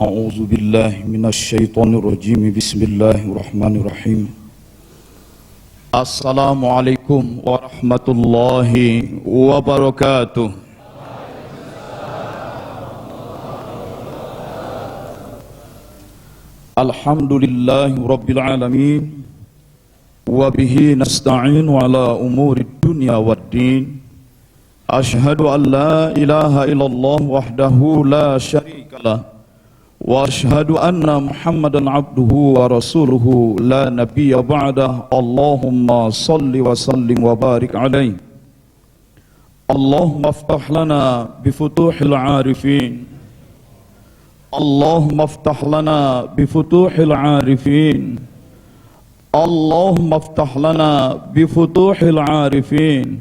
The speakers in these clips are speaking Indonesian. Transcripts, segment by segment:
A'udzu billahi minasyaitonir rajim. Bismillahirrahmanirrahim. Assalamualaikum warahmatullahi wabarakatuh. Alhamdulillahi rabbil alamin. Wa bihi nasta'inu ala umurid dunya waddin. Ashhadu an la ilaha illallah wahdahu la syarika lah. Wa ashhadu anna Muhammadan abduhu wa rasuluhu la nabiyya ba'dah. Allahumma salli wa sallim wa barik alaihi. Allahumma aftah lana bifutuhil arifin. Allahumma aftah lana bifutuhil arifin. Allahumma aftah lana bifutuhil arifin.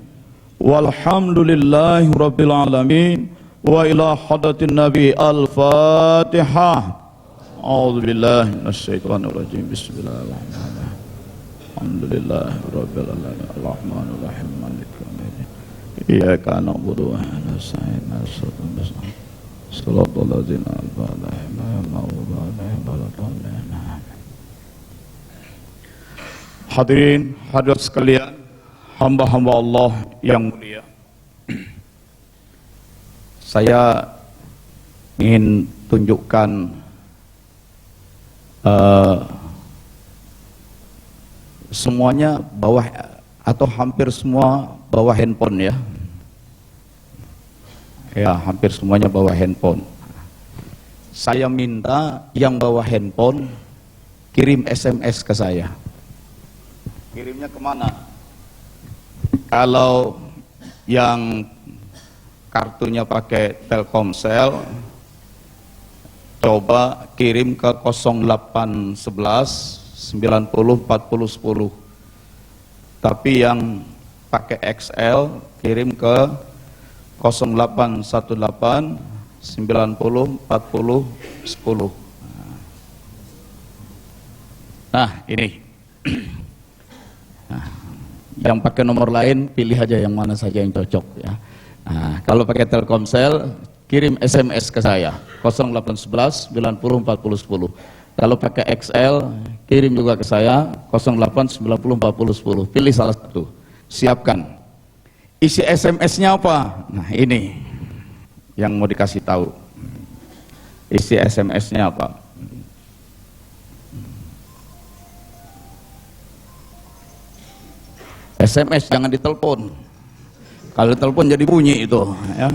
Walhamdulillahi rabbil alamin. Wa ila hadratin nabi al-fatihah. A'udzu billahi minasyaitonir rajim. Bismillahirrahmanirrahim. Alhamdulillahi rabbil alamin. Arrahmanir rahim. Maliki yaumiddin. Iyyaka na'budu wa iyyaka nasta'in. Shiratal ladzina an'amta 'alaihim ghairil maghdubi 'alaihim waladdallin. Hadirin hadirat sekalian, hamba-hamba Allah yang mulia, saya ingin tunjukkan semuanya bawah atau hampir semua bawah handphone ya. Ya, hampir semuanya bawa handphone. Saya minta yang bawa handphone kirim SMS ke saya. Kirimnya kemana? Kalau yang kartunya pakai Telkomsel, coba kirim ke 0811 90 40 10. Tapi yang pakai XL kirim ke 0818 90 40 10. Nah ini nah, yang pakai nomor lain pilih aja yang mana saja yang cocok ya. Nah, kalau pakai Telkomsel kirim SMS ke saya 0811 90 40 10. Kalau pakai XL kirim juga ke saya 08 90 40 10. Pilih salah satu, siapkan. Isi SMS-nya apa? Nah ini yang mau dikasih tahu. Isi SMS-nya apa? SMS jangan ditelepon. Kalau ditelepon jadi bunyi itu. Ya.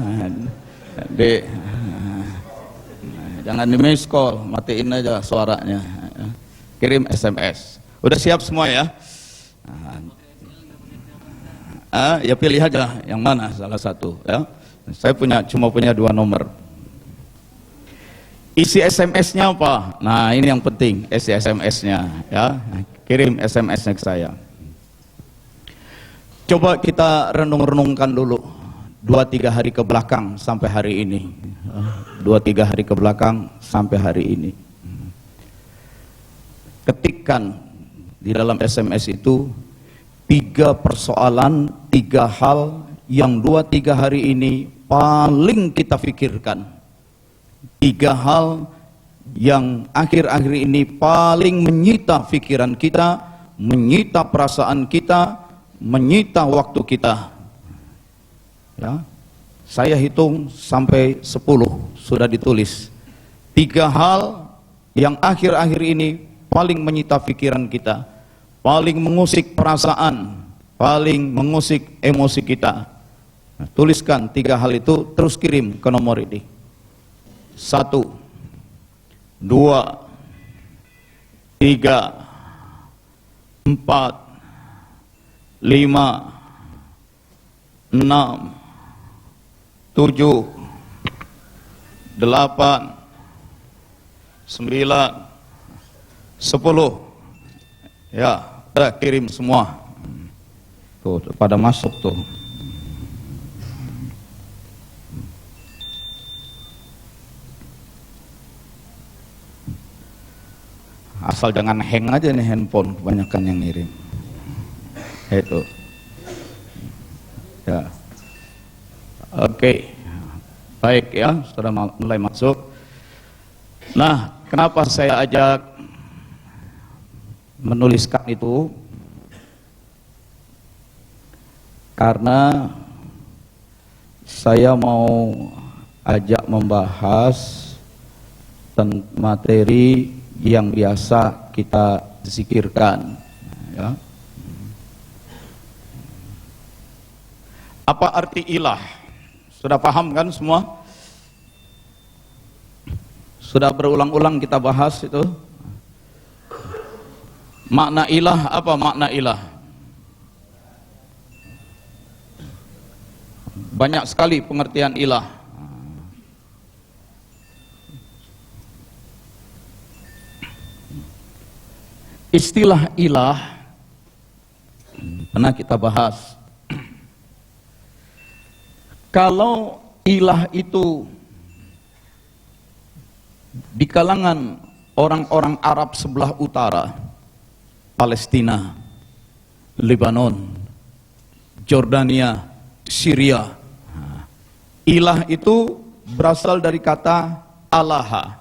Jangan di miss call, matiin aja suaranya. Kirim SMS. Udah siap semua ya? Ya pilih aja yang mana salah satu ya. Saya cuma punya 2 nomor. Isi SMS-nya apa? Nah ini yang penting, isi SMS-nya ya. Kirim SMS-nya ke saya. Coba kita renung-renungkan dulu 2-3 hari ke belakang sampai hari ini. 2-3 hari ke belakang sampai hari ini. Ketikkan di dalam SMS itu 3 persoalan, 3 hal yang 2-3 hari ini paling kita pikirkan. 3 hal yang akhir-akhir ini paling menyita pikiran kita, menyita perasaan kita, menyita waktu kita. Ya, saya hitung sampai 10 sudah ditulis. 3 hal yang akhir-akhir ini paling menyita pikiran kita, paling mengusik perasaan, paling mengusik emosi kita. Nah, tuliskan 3 hal itu, terus kirim ke nomor ini. 1, 2, 3, 4, 5, 6, 7, 8, 9, 10. Ya, udah kirim semua. Tuh, pada masuk tuh. Asal jangan hang aja nih handphone, kebanyakan yang ngirim. Itu. Ya. Oke. Baik ya, sudah mulai masuk. Nah, kenapa saya ajak menuliskan itu? Karena saya mau ajak membahas materi yang biasa kita zikirkan, ya. Apa arti ilah? Sudah paham kan semua? Sudah berulang-ulang kita bahas itu. Makna ilah, apa makna ilah? Banyak sekali pengertian ilah. Istilah ilah pernah kita bahas. Kalau ilah itu di kalangan orang-orang Arab sebelah utara, Palestina, Lebanon, Jordania, Syria, ilah itu berasal dari kata alaha.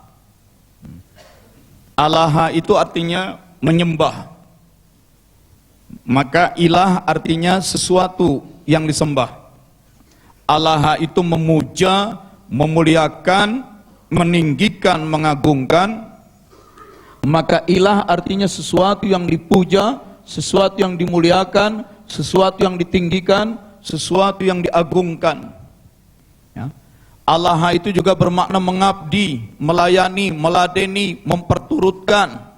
Alaha itu artinya menyembah. Maka ilah artinya sesuatu yang disembah. Alaha itu memuja, memuliakan, meninggikan, mengagungkan. Maka ilah artinya sesuatu yang dipuja, sesuatu yang dimuliakan, sesuatu yang ditinggikan, sesuatu yang diagungkan, ya. Allah itu juga bermakna mengabdi, melayani, meladeni, memperturutkan.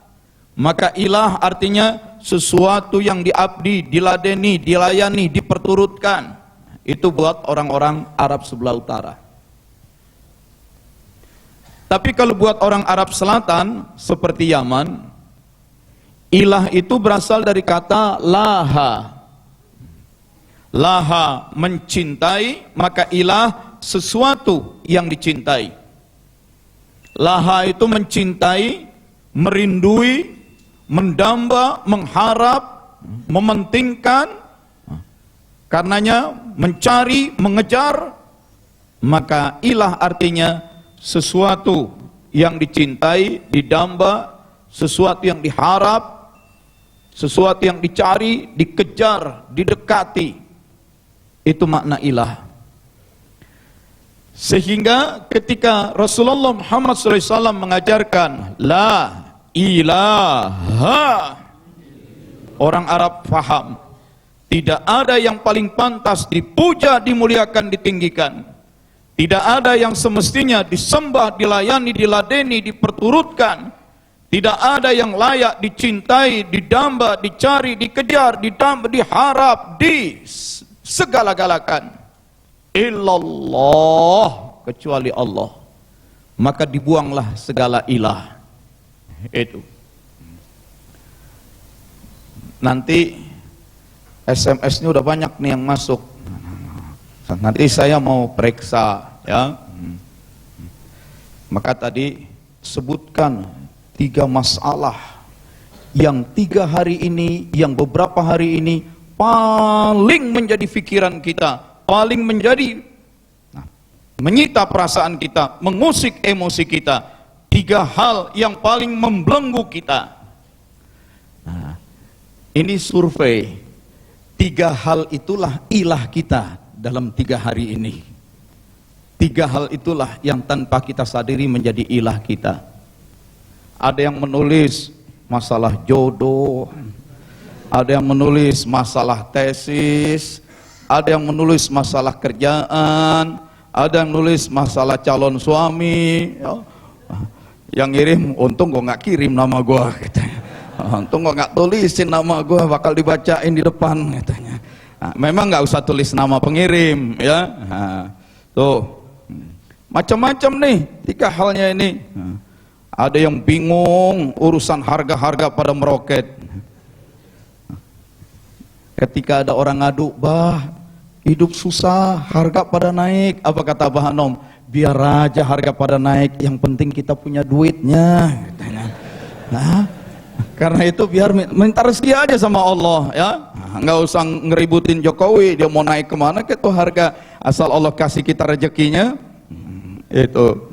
Maka ilah artinya sesuatu yang diabdi, diladeni, dilayani, diperturutkan. Itu buat orang-orang Arab sebelah utara. Tapi kalau buat orang Arab Selatan seperti Yaman, ilah itu berasal dari kata laha. Laha mencintai, maka ilah sesuatu yang dicintai. Laha itu mencintai, merindui, mendamba, mengharap, mementingkan. Karenanya mencari, mengejar. Maka ilah artinya sesuatu yang dicintai, didamba, sesuatu yang diharap, sesuatu yang dicari, dikejar, didekati. Itu makna ilah. Sehingga ketika Rasulullah Muhammad SAW mengajarkan la ilaha, orang Arab faham, tidak ada yang paling pantas dipuja, dimuliakan, ditinggikan. Tidak ada yang semestinya disembah, dilayani, diladeni, diperturutkan. Tidak ada yang layak dicintai, didamba, dicari, dikejar, didamba, diharap, segala-galakan. Illallah, kecuali Allah. Maka dibuanglah segala ilah. Itu. Nanti SMS-nya udah banyak nih yang masuk. Nanti saya mau periksa, ya. Maka tadi sebutkan 3 masalah yang 3 hari ini, yang beberapa hari ini paling menjadi pikiran kita, paling menjadi menyita perasaan kita, mengusik emosi kita. 3 hal yang paling membelenggu kita. Nah, ini survei. 3 hal itulah ilah kita dalam 3 hari ini. 3 hal itulah yang tanpa kita sadari menjadi ilah kita. Ada yang menulis masalah jodoh, ada yang menulis masalah tesis, ada yang menulis masalah kerjaan, ada yang menulis masalah calon suami. Yang ngirim, untung gua nggak kirim nama gua, katanya. Untung gua nggak tulisin nama gua, bakal dibacain di depan, katanya. Nah, memang nggak usah tulis nama pengirim, ya. Nah, tuh macam-macam nih 3 halnya ini. Ada yang bingung urusan harga-harga pada meroket. Ketika ada orang ngadu, bah hidup susah, harga pada naik. Apa kata Abah Hanom? Biar aja harga pada naik, yang penting kita punya duitnya, katanya. Nah, karena itu biar minta rezeki aja sama Allah, ya. Nggak usah ngeributin Jokowi, dia mau naik kemana ke tuh harga, asal Allah kasih kita rezekinya. Itu.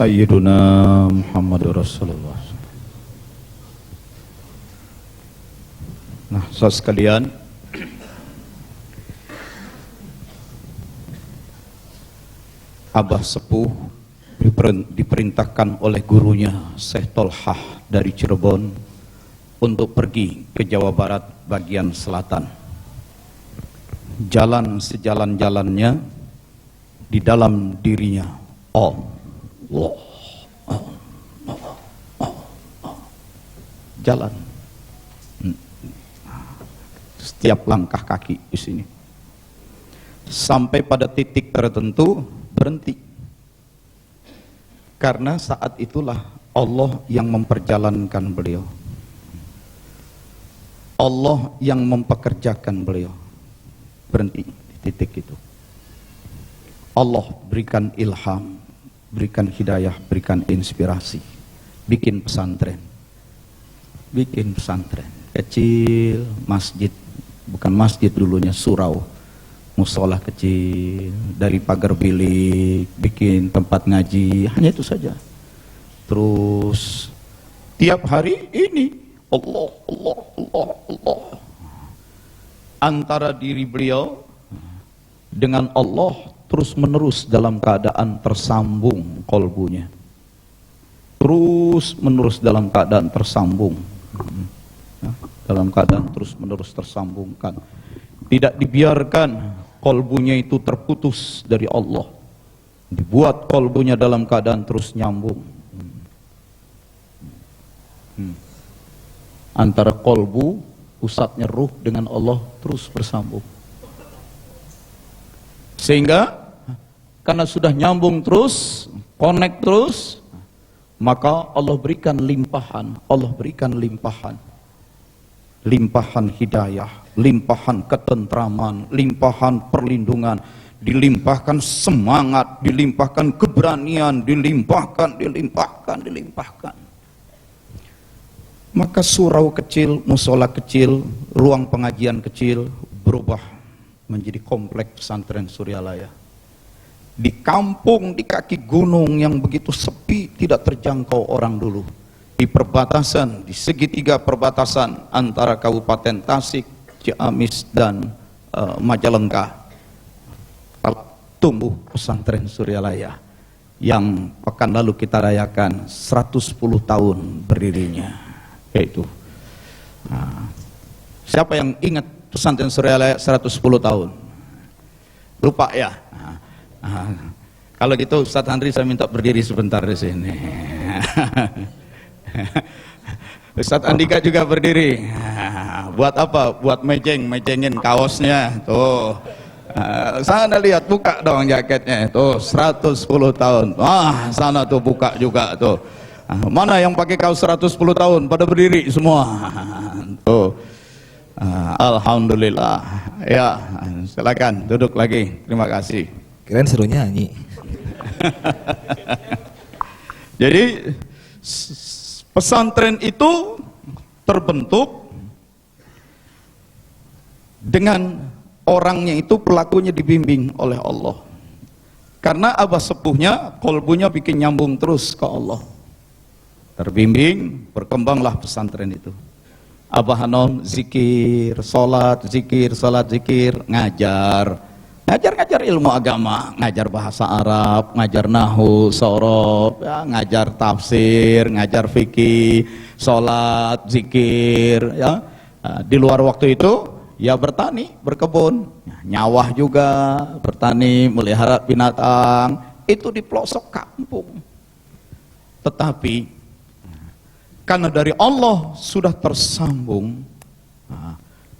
Sayyiduna Muhammadur Rasulullah. Nah, saudara sekalian, Abah Sepuh diperintahkan oleh gurunya Syekh Tolhah dari Cirebon untuk pergi ke Jawa Barat bagian selatan. Jalan sejalan-jalannya, di dalam dirinya Allah, jalan. Setiap langkah kaki di sini. Sampai pada titik tertentu berhenti. Karena saat itulah Allah yang memperjalankan beliau. Allah yang mempekerjakan beliau. Berhenti di titik itu. Allah berikan ilham, berikan hidayah, berikan inspirasi. Bikin pesantren. Bikin pesantren. Kecil, masjid. Bukan masjid dulunya, surau. Musola kecil, dari pagar bilik, bikin tempat ngaji, hanya itu saja. Terus tiap hari ini Allah, Allah, Allah, Allah. Antara diri beliau dengan Allah terus menerus dalam keadaan tersambung kolbunya. Terus menerus dalam keadaan tersambung. Dalam keadaan terus menerus tersambungkan. Tidak dibiarkan kolbunya itu terputus dari Allah. Dibuat kolbunya dalam keadaan terus nyambung. Antara kolbu, pusatnya ruh dengan Allah terus bersambung. Sehingga karena sudah nyambung terus, connect terus, maka Allah berikan limpahan. Allah berikan limpahan. Limpahan hidayah, limpahan ketentraman, limpahan perlindungan, dilimpahkan semangat, dilimpahkan keberanian, dilimpahkan. Maka surau kecil, musola kecil, ruang pengajian kecil berubah menjadi kompleks pesantren Suryalaya. Di kampung, di kaki gunung yang begitu sepi, tidak terjangkau orang dulu. Di perbatasan, di segitiga perbatasan antara Kabupaten Tasik, Ciamis dan Majalengka, tumbuh pesantren Suryalaya yang pekan lalu kita rayakan 110 tahun berdirinya. Yaitu siapa yang ingat pesantren Suryalaya 110 tahun? Lupa ya? Kalau gitu Ustadz Andri saya minta berdiri sebentar di sini. Ustadz Andika juga berdiri. Buat apa? Buat mejengin kaosnya. Tuh. Sana lihat, buka dong jaketnya. Tuh, 110 tahun. Wah, sana tuh buka juga tuh. Mana yang pakai kaos 110 tahun? Pada berdiri semua. Tuh. Alhamdulillah. Ya, silakan duduk lagi. Terima kasih. Kirain seru nyanyi. Jadi pesantren itu terbentuk dengan orangnya itu, pelakunya dibimbing oleh Allah. Karena abah sepuhnya, kolbunya bikin nyambung terus ke Allah. Terbimbing, berkembanglah pesantren itu. Abah Hanom zikir, sholat, zikir, ngajar ilmu agama, ngajar bahasa Arab, ngajar nahu, sorob, ya, ngajar tafsir, ngajar fikih, sholat, zikir, ya. Di luar waktu itu ya bertani, berkebun, nyawah juga, bertani, melihara binatang, itu di pelosok kampung. Tetapi karena dari Allah sudah tersambung,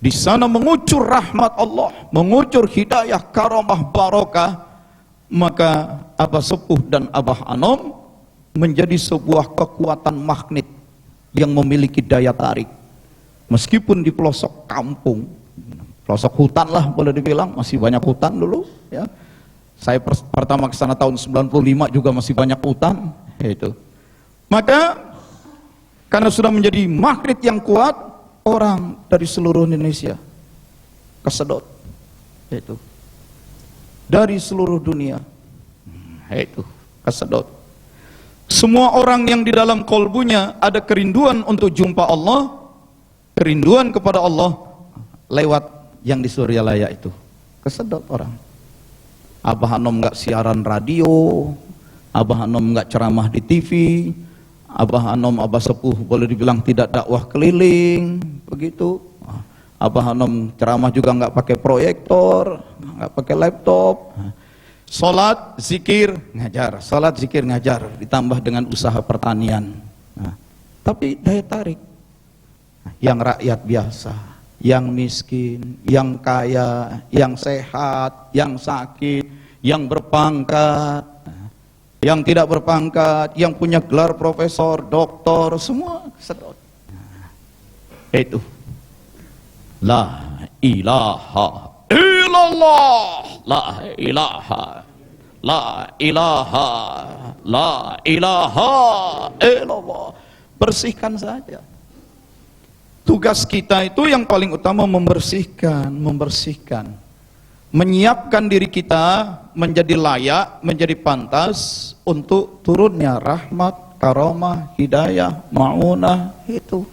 di sana mengucur rahmat Allah, mengucur hidayah, karamah, barokah, maka Abah Sepuh dan Abah Anom menjadi sebuah kekuatan magnet yang memiliki daya tarik. Meskipun di pelosok kampung, pelosok hutan lah boleh dibilang, masih banyak hutan dulu. Ya. Saya pertama ke sana tahun 95 juga masih banyak hutan. Itu. Maka karena sudah menjadi magnet yang kuat, orang dari seluruh Indonesia kesedot, itu dari seluruh dunia, itu kesedot. Semua orang yang di dalam kolbunya ada kerinduan untuk jumpa Allah, kerinduan kepada Allah, lewat yang di Suryalaya itu kesedot orang. Abah Anom nggak siaran radio, Abah Anom nggak ceramah di TV, Abah Anom, Abah Sepuh boleh dibilang tidak dakwah keliling, begitu. Abah Anom ceramah juga nggak pakai proyektor, nggak pakai laptop. Salat, zikir, ngajar, salat, zikir, ngajar, ditambah dengan usaha pertanian. Tapi daya tarik, yang rakyat biasa, yang miskin, yang kaya, yang sehat, yang sakit, yang berpangkat, yang tidak berpangkat, yang punya gelar profesor, doktor, semua sedot. Itu la ilaha illallah, la ilaha, la ilaha, la ilaha illallah. Bersihkan saja. Tugas kita itu yang paling utama membersihkan, menyiapkan diri kita menjadi layak, menjadi pantas untuk turunnya rahmat, karamah, hidayah, ma'unah itu.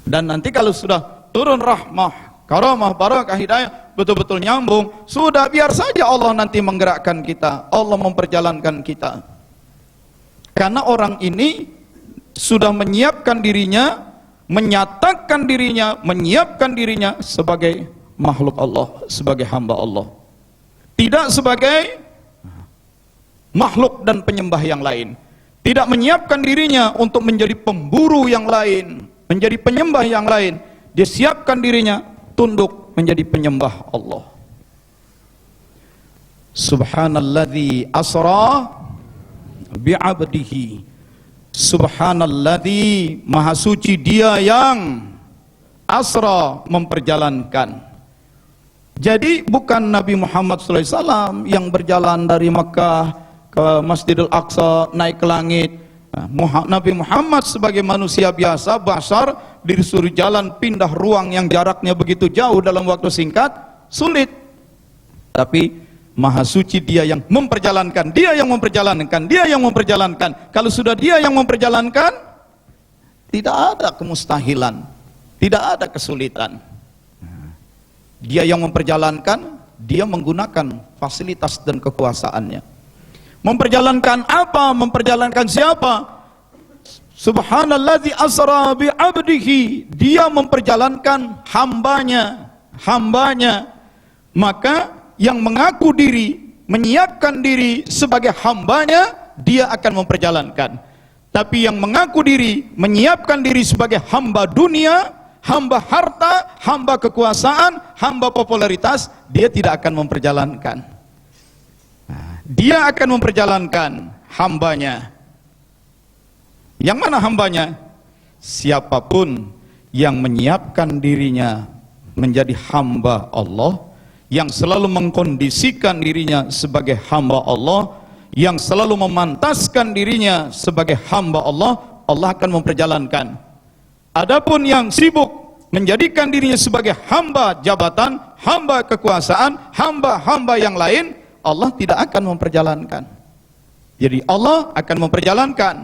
Dan nanti kalau sudah turun rahmah, karamah, barakah, hidayah, betul-betul nyambung, sudah biar saja Allah nanti menggerakkan kita, Allah memperjalankan kita. Karena orang ini sudah menyiapkan dirinya, menyatakan dirinya, menyiapkan dirinya sebagai makhluk Allah, sebagai hamba Allah, tidak sebagai makhluk dan penyembah yang lain. Tidak menyiapkan dirinya untuk menjadi pemburu yang lain, menjadi penyembah yang lain. Dia siapkan dirinya tunduk menjadi penyembah Allah. Subhanalladzi asra bi'abdihi. Subhanalladzi, maha suci dia yang asra, memperjalankan. Jadi bukan Nabi Muhammad SAW yang berjalan dari Makkah ke Masjidil Aqsa naik ke langit. Nabi Muhammad sebagai manusia biasa, basar, disuruh jalan pindah ruang yang jaraknya begitu jauh dalam waktu singkat, sulit. Tapi maha suci dia yang memperjalankan, dia yang memperjalankan, dia yang memperjalankan. Kalau sudah dia yang memperjalankan, tidak ada kemustahilan, tidak ada kesulitan. Dia yang memperjalankan, dia menggunakan fasilitas dan kekuasaannya. Memperjalankan apa? Memperjalankan siapa? Subhanalladzi asra bi'abdihi. Dia memperjalankan hambanya, hambanya. Maka yang mengaku diri, menyiapkan diri sebagai hambanya, dia akan memperjalankan. Tapi yang mengaku diri, menyiapkan diri sebagai hamba dunia, hamba harta, hamba kekuasaan, hamba popularitas, dia tidak akan memperjalankan. Dia akan memperjalankan hambanya. Yang mana hambanya? Siapapun yang menyiapkan dirinya menjadi hamba Allah, yang selalu mengkondisikan dirinya sebagai hamba Allah, yang selalu memantaskan dirinya sebagai hamba Allah, Allah akan memperjalankan. Adapun yang sibuk menjadikan dirinya sebagai hamba jabatan, hamba kekuasaan, hamba-hamba yang lain, Allah tidak akan memperjalankan. Jadi Allah akan memperjalankan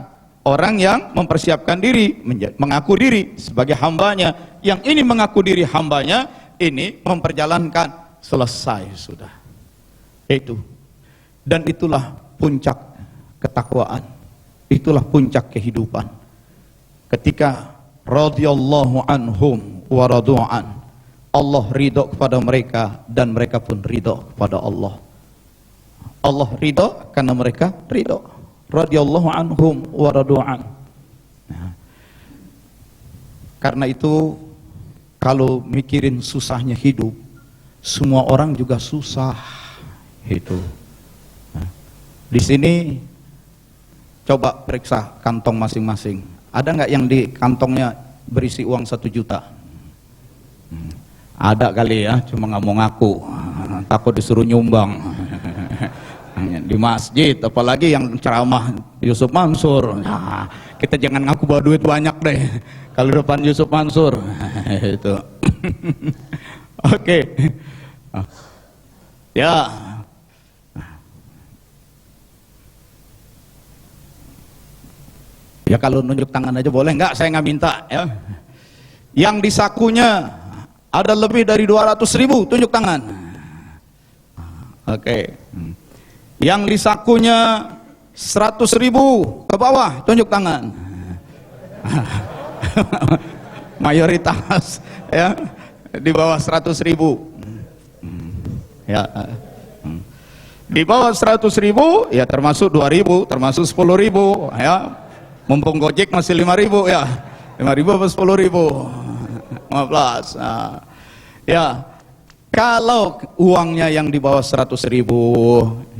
orang yang mempersiapkan diri, mengaku diri sebagai hambanya. Yang ini mengaku diri hambanya, ini memperjalankan, selesai sudah. Itu. Dan itulah puncak ketakwaan. Itulah puncak kehidupan. Ketika radhiyallahu anhum wa radu'an, Allah ridho kepada mereka dan mereka pun ridho kepada Allah. Allah ridho karena mereka ridho. Radhiyallahu anhum wa radu'an. Karena itu kalau mikirin susahnya hidup, semua orang juga susah. Itu. Di sini coba periksa kantong masing-masing. Ada nggak yang di kantongnya berisi uang 1 juta? Ada kali ya, cuma nggak mau ngaku, takut disuruh nyumbang di masjid, apalagi yang ceramah Yusuf Mansur. Nah, kita jangan ngaku bawa duit banyak deh kalau depan Yusuf Mansur. Itu. Oke. Ya. Ya kalau nunjuk tangan aja boleh, enggak saya nggak minta ya. Yang di sakunya ada lebih dari 200.000, tunjuk tangan. Oke. Yang di sakunya 100.000 ke bawah, tunjuk tangan. Mayoritas ya di bawah 100.000. Ya. Di bawah 100.000 ya termasuk 2.000, termasuk 10.000 ya. Mumpung Gojek masih 5.000 ya. 5.000 apa 10.000? 15. Nah, ya. Kalau uangnya yang di bawah 100.000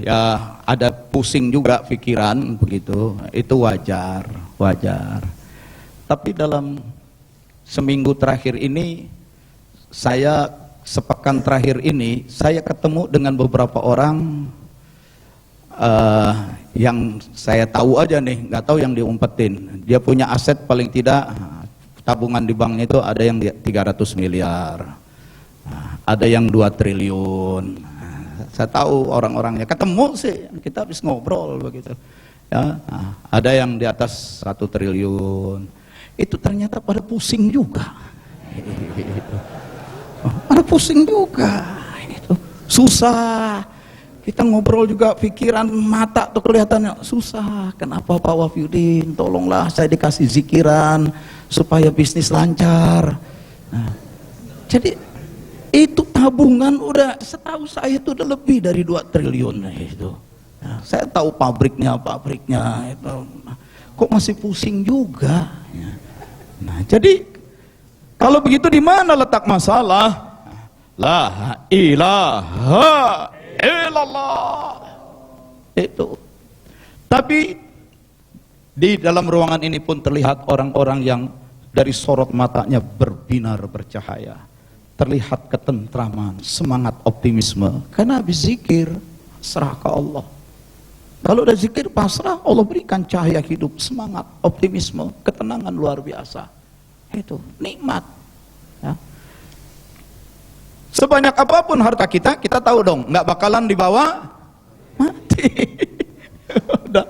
ya ada pusing juga pikiran begitu, itu wajar. Tapi dalam seminggu terakhir ini, sepekan terakhir ini, saya ketemu dengan beberapa orang yang saya tahu aja nih, nggak tahu yang diumpetin. Dia punya aset paling tidak, tabungan di banknya itu ada yang 300 miliar. Ada yang 2 triliun. Saya tahu orang-orangnya, ketemu sih, kita habis ngobrol begitu. Ya, ada yang di atas 1 triliun. Itu ternyata pada pusing juga. Pada pusing juga. Itu susah. Kita ngobrol juga, pikiran mata tuh kelihatannya susah. Kenapa Pak Wahyudin? Tolonglah saya dikasih zikiran supaya bisnis lancar. Nah, jadi itu tabungan udah, setahu saya itu udah lebih dari 2 triliun itu. Nah, saya tahu pabriknya itu. Kok masih pusing juga? Nah, jadi kalau begitu di mana letak masalah? La ilaha illallah. Itu. Tapi di dalam ruangan ini pun terlihat orang-orang yang dari sorot matanya berbinar bercahaya. Terlihat ketentraman, semangat optimisme. Karena habis zikir, serah ke Allah. Kalau udah zikir pasrah, Allah berikan cahaya hidup, semangat, optimisme, ketenangan luar biasa. Itu nikmat. Ya. Sebanyak apapun harta kita, kita tahu dong, nggak bakalan dibawa mati. Udah.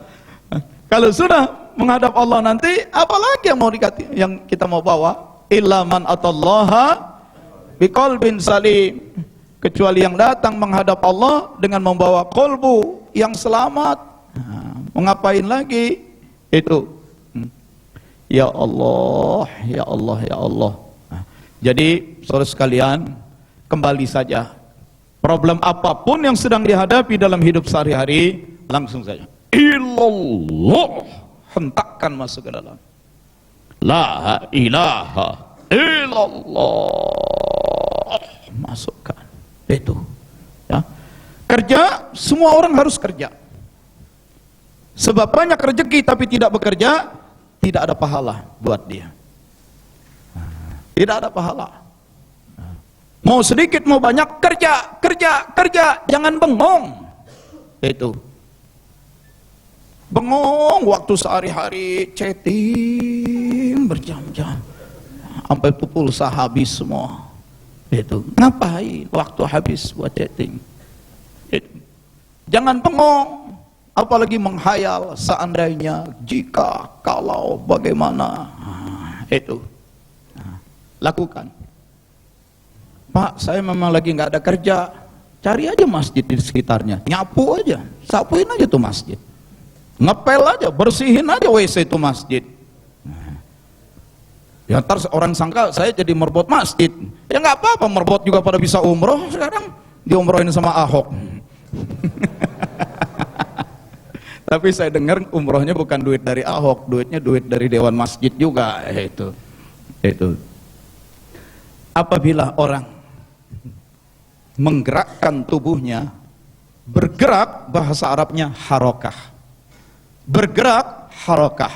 Kalau sudah menghadap Allah nanti, apalagi yang mau dikati, yang kita mau bawa? Illa man atallaha biqalbin salim, kecuali yang datang menghadap Allah dengan membawa kolbu yang selamat. Mau ngapain lagi? Itu. Ya Allah, ya Allah, ya Allah. Jadi saudara sekalian, kembali saja. Problem apapun yang sedang dihadapi dalam hidup sehari-hari, langsung saja illallah, hentakkan masuk ke dalam. La ilaha illallah, masukkan. Itu ya. Kerja, semua orang harus kerja. Sebab banyak rezeki tapi tidak bekerja, tidak ada pahala buat dia. Tidak ada pahala. Mau sedikit mau banyak, kerja, jangan bengong. Itu. Bengong waktu sehari-hari, chatting berjam-jam, sampai pulsa habis semua. Itu. Ngapain waktu habis buat chatting? Itu. Jangan bengong, apalagi menghayal seandainya, jika, kalau, bagaimana. Itu. Lakukan. Pak, saya memang lagi nggak ada kerja. Cari aja masjid di sekitarnya, nyapu aja, sapuin aja tuh masjid, ngepel aja, bersihin aja WC itu masjid. Ya ntar orang sangka saya jadi merbot masjid. Ya nggak apa-apa, merbot juga pada bisa umroh sekarang, diumrohin sama Ahok. Tapi saya dengar umrohnya bukan duit dari Ahok, duitnya duit dari Dewan Masjid juga. Itu. Apabila orang menggerakkan tubuhnya, bergerak, bahasa Arabnya harokah. Bergerak, harokah.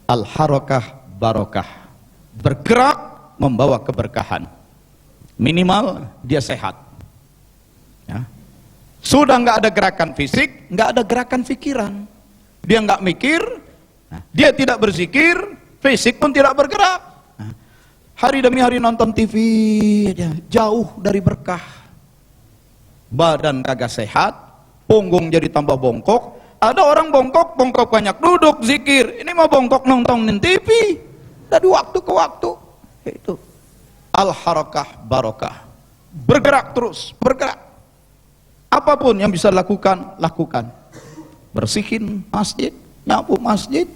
Al-harokah barokah. Bergerak membawa keberkahan. Minimal dia sehat. Ya. Sudah nggak ada gerakan fisik, nggak ada gerakan pikiran. Dia nggak mikir, dia tidak berzikir, fisik pun tidak bergerak. Hari demi hari nonton TV aja, jauh dari berkah. Badan kagak sehat, punggung jadi tambah bongkok, Ada orang bongkok banyak duduk zikir. Ini mau bongkok nontonin TV. Dari waktu ke waktu. Itu al-harakah barokah. Bergerak terus, bergerak. Apapun yang bisa lakukan, lakukan. Bersihin masjid, nyapu masjid,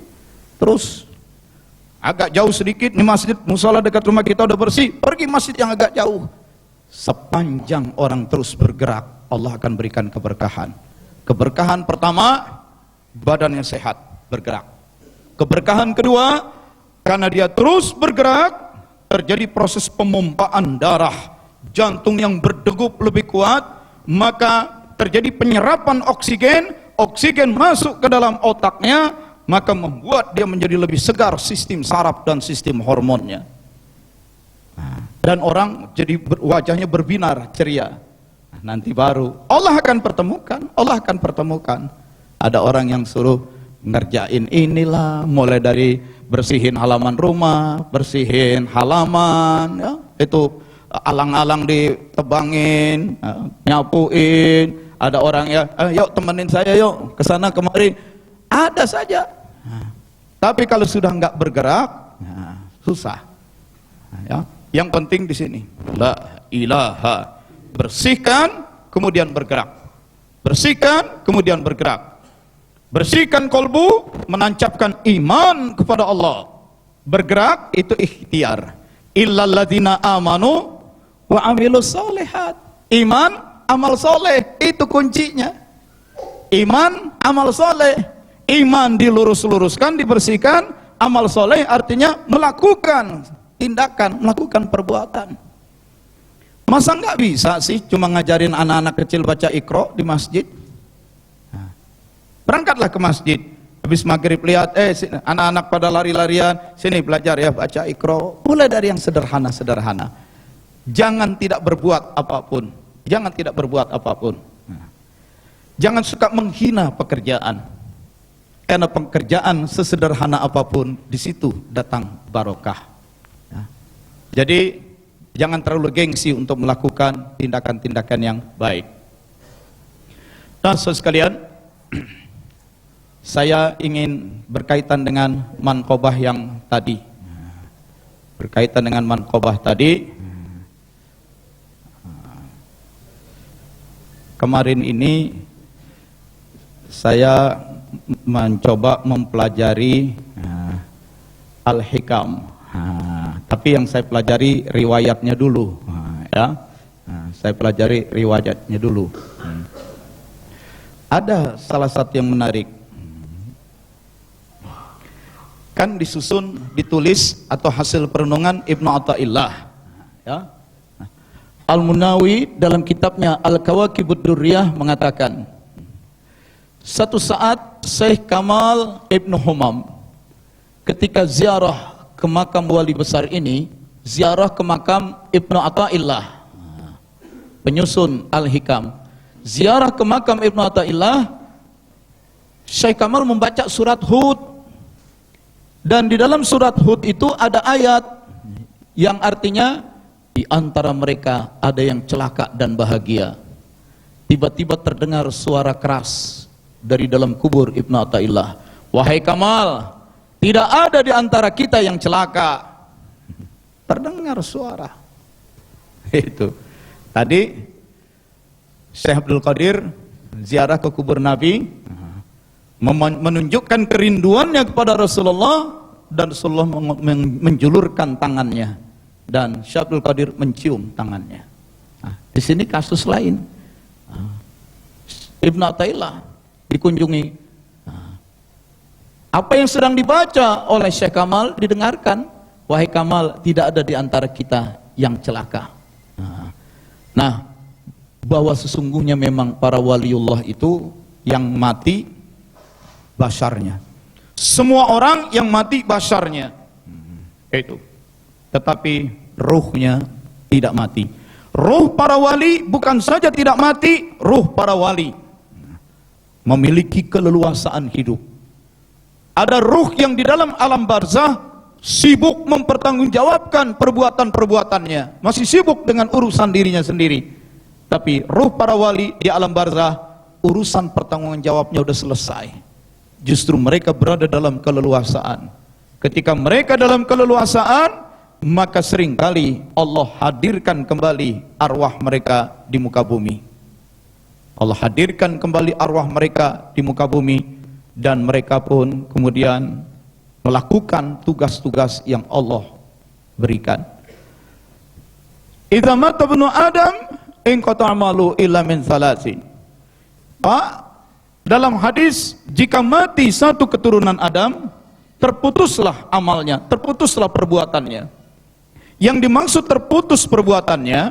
terus agak jauh sedikit, ini masjid musola dekat rumah kita udah bersih, pergi masjid yang agak jauh. Sepanjang orang terus bergerak, Allah akan berikan keberkahan. Keberkahan pertama, badannya sehat, bergerak. Keberkahan kedua, karena dia terus bergerak, terjadi proses pemompaan darah, jantung yang berdegup lebih kuat, maka terjadi penyerapan oksigen, oksigen masuk ke dalam otaknya, maka membuat dia menjadi lebih segar sistem saraf dan sistem hormonnya. Dan orang jadi wajahnya berbinar ceria. Nanti baru Allah akan pertemukan. Ada orang yang suruh ngerjain inilah, mulai dari bersihin halaman rumah, bersihin halaman, ya, itu alang-alang ditebangin, nyapuin. Ada orang ya, yuk temenin saya yuk ke sana kemari. Ada saja. Tapi kalau sudah nggak bergerak, susah. Ya. Yang penting di sini, la ilaha, bersihkan kemudian bergerak. Bersihkan kemudian bergerak. Bersihkan kolbu, menancapkan iman kepada Allah. Bergerak itu ikhtiar. Illal ladzina amanu wa amilus solihat. Iman, amal soleh, itu kuncinya. Iman, amal soleh. Iman dilurus-luruskan, dibersihkan. Amal soleh artinya melakukan tindakan, melakukan perbuatan. Masa nggak bisa sih cuma ngajarin anak-anak kecil baca Iqra di masjid? Berangkatlah ke masjid, habis maghrib lihat, anak-anak pada lari-larian, sini belajar ya baca Iqra. Mulai dari yang sederhana-sederhana. Jangan tidak berbuat apapun. Jangan tidak berbuat apapun. Jangan suka menghina pekerjaan. Karena pekerjaan sesederhana apapun, di situ datang barokah. Jadi jangan terlalu gengsi untuk melakukan tindakan-tindakan yang baik. Nah, saudara sekalian, saya ingin berkaitan dengan manqobah yang tadi. Berkaitan dengan manqobah tadi, kemarin ini saya mencoba mempelajari Al-Hikam. Tapi yang saya pelajari riwayatnya dulu, ya. Saya pelajari riwayatnya dulu. Ada salah satu yang menarik. Kan disusun, ditulis atau hasil perenungan Ibnu Athaillah, ya. Al-Munawi dalam kitabnya Al-Kawakibud Durriyah mengatakan, satu saat Syekh Kamal Ibnu Humam ketika ziarah ke makam wali besar ini, ziarah ke makam Ibnu Athaillah, penyusun Al-Hikam, ziarah ke makam Ibnu Athaillah, Syekh Kamal membaca surat Hud, dan di dalam surat Hud itu ada ayat yang artinya di antara mereka ada yang celaka dan bahagia. Tiba-tiba terdengar suara keras dari dalam kubur Ibnu Athaillah, wahai Kamal, tidak ada di antara kita yang celaka. Terdengar suara. Itu. Tadi Syekh Abdul Qadir ziarah ke kubur Nabi, menunjukkan kerinduannya kepada Rasulullah, dan Rasulullah menjulurkan tangannya, dan Syekh Abdul Qadir mencium tangannya. Di sini kasus lain. Ibnu Athaillah dikunjungi. Apa yang sedang dibaca oleh Syekh Kamal didengarkan, wahai Kamal, tidak ada di antara kita yang celaka. Nah, bahwa sesungguhnya memang para waliullah itu yang mati basarnya. Semua orang yang mati basarnya. Itu. Tetapi ruhnya tidak mati. Ruh para wali bukan saja tidak mati, ruh para wali memiliki keleluasaan hidup. Ada ruh yang di dalam alam barzah sibuk mempertanggungjawabkan perbuatan-perbuatannya, masih sibuk dengan urusan dirinya sendiri. Tapi ruh para wali di alam barzah urusan pertanggungan jawabnya udah selesai. Justru mereka berada dalam keleluasaan. Ketika mereka dalam keleluasaan, maka seringkali Allah hadirkan kembali arwah mereka di muka bumi. Allah hadirkan kembali arwah mereka di muka bumi, dan mereka pun kemudian melakukan tugas-tugas yang Allah berikan. Idza mata ibnu Adam in qata amalu illa min thalathin. Pak, dalam hadis, jika mati satu keturunan Adam, terputuslah amalnya, terputuslah perbuatannya. Yang dimaksud terputus perbuatannya,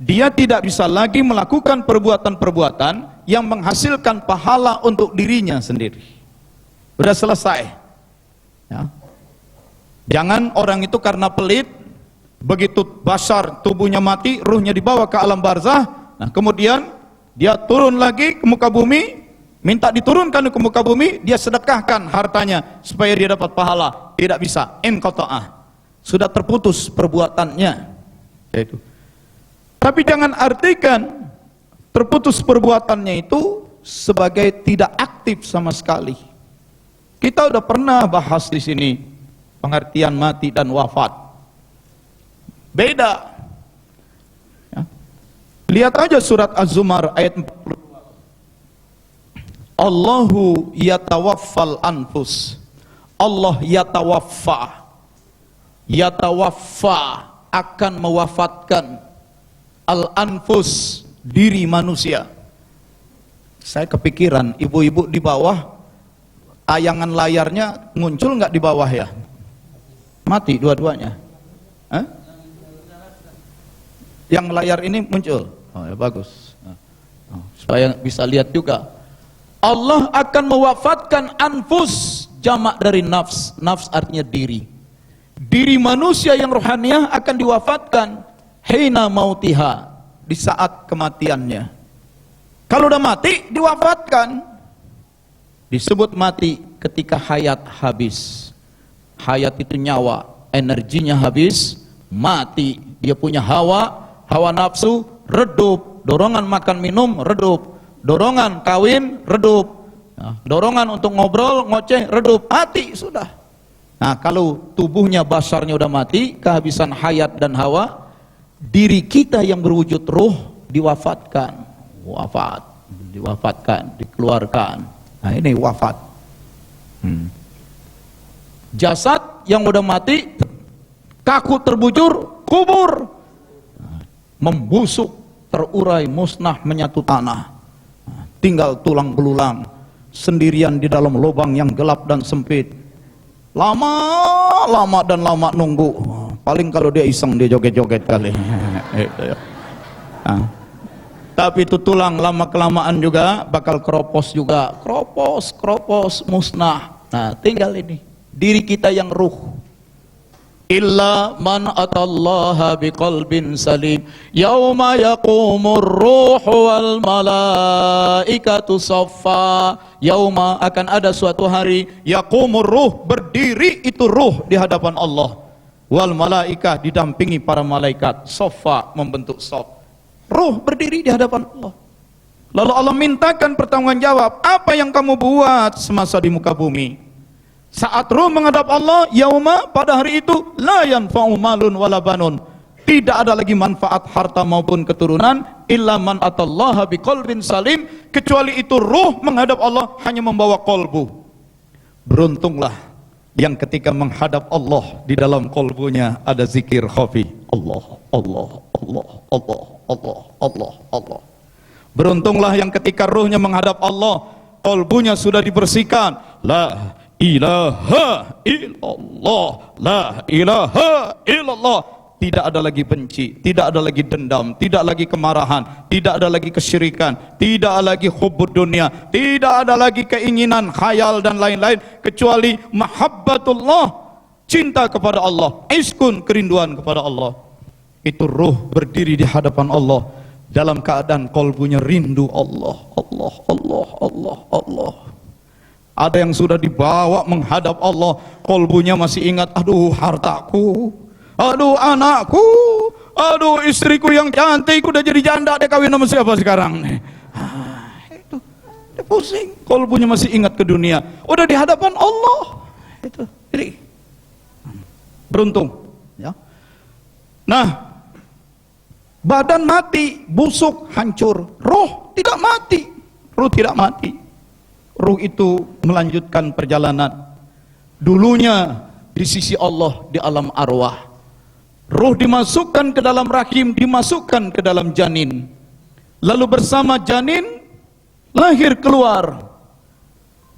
dia tidak bisa lagi melakukan perbuatan-perbuatan yang menghasilkan pahala untuk dirinya sendiri. Sudah selesai. Ya. Jangan orang itu karena pelit, begitu basar tubuhnya mati, ruhnya dibawa ke alam barzah, nah kemudian dia turun lagi ke muka bumi, minta diturunkan ke muka bumi, dia sedekahkan hartanya supaya dia dapat pahala. Tidak bisa, inqata'ah. Sudah terputus perbuatannya. Itu. Tapi jangan artikan terputus perbuatannya itu sebagai tidak aktif sama sekali. Kita udah pernah bahas di sini pengertian mati dan wafat. Beda. Ya. Lihat aja surat Az-Zumar ayat 42. Allahu yatawaffal anfus. Allah yatawaffa akan mewafatkan al-anfus, diri manusia. Saya kepikiran, ibu-ibu di bawah, tayangan layarnya muncul nggak di bawah ya? Mati dua-duanya. Hah? Yang layar ini muncul. Oh ya bagus. Supaya bisa lihat juga. Allah akan mewafatkan anfus, jamak dari nafs. Nafs artinya diri. Diri manusia yang rohaniah akan diwafatkan hina mautiha, di saat kematiannya. Kalau udah mati diwafatkan. Disebut mati ketika hayat habis. Hayat itu nyawa, energinya habis, mati. Dia punya hawa nafsu redup, dorongan makan minum redup, dorongan kawin redup, dorongan untuk ngobrol ngoceh redup, mati sudah. Nah, kalau tubuhnya basarnya udah mati, kehabisan hayat dan hawa, diri kita yang berwujud ruh diwafatkan, diwafatkan, dikeluarkan. Nah, ini wafat. Jasad yang udah mati, kaku terbujur, kubur, membusuk, terurai, musnah, menyatu tanah. Tinggal tulang belulang, sendirian di dalam lubang yang gelap dan sempit. Lama nunggu. Paling kalau dia iseng dia joget-joget kali. Nah, tapi itu tulang lama kelamaan juga bakal keropos juga, keropos musnah. Nah, tinggal ini diri kita yang ruh. Illa man atallaha biqalbin salim yauma yaqumur ruhu wal malaikatu saffa. Yauma akan ada suatu hari yaqumur ruh, berdiri itu ruh di hadapan Allah, wal malaikah didampingi para malaikat, saffa membentuk shaf. Ruh berdiri di hadapan Allah. Lalu Allah mintakan pertanggungjawab, apa yang kamu buat semasa di muka bumi? Saat ruh menghadap Allah, yauma, pada hari itu la yanfa'u malun wala banun, tidak ada lagi manfaat harta maupun keturunan, illa man atallaha biqalbin salim, kecuali itu ruh menghadap Allah hanya membawa kolbu. Beruntunglah yang ketika menghadap Allah di dalam kolbunya ada zikir khafi, Allah, Allah, Allah, Allah, Allah, Allah, Allah. Beruntunglah yang ketika ruhnya menghadap Allah, kolbunya sudah dibersihkan, la ilaha illallah, la ilaha illallah. Tidak ada lagi benci, tidak ada lagi dendam, tidak lagi kemarahan, tidak ada lagi kesyirikan, tidak ada lagi hubbud dunia, tidak ada lagi keinginan, khayal dan lain-lain, kecuali mahabbatullah, cinta kepada Allah, iskun, kerinduan kepada Allah. Itu ruh berdiri di hadapan Allah dalam keadaan kolbunya rindu Allah, Allah, Allah, Allah, Allah. Ada yang sudah dibawa menghadap Allah, kolbunya masih ingat, aduh hartaku, aduh anakku, aduh istriku yang cantik udah jadi janda, dia kawin sama siapa sekarang? Itu pusing. Kalbunya masih ingat ke dunia. Udah di hadapan Allah. Itu. Jadi beruntung. Ya. Nah, badan mati, busuk, hancur. Roh tidak mati. Roh tidak mati. Roh itu melanjutkan perjalanan. Dulunya di sisi Allah di alam arwah. Roh dimasukkan ke dalam rahim, dimasukkan ke dalam janin. Lalu bersama janin lahir keluar,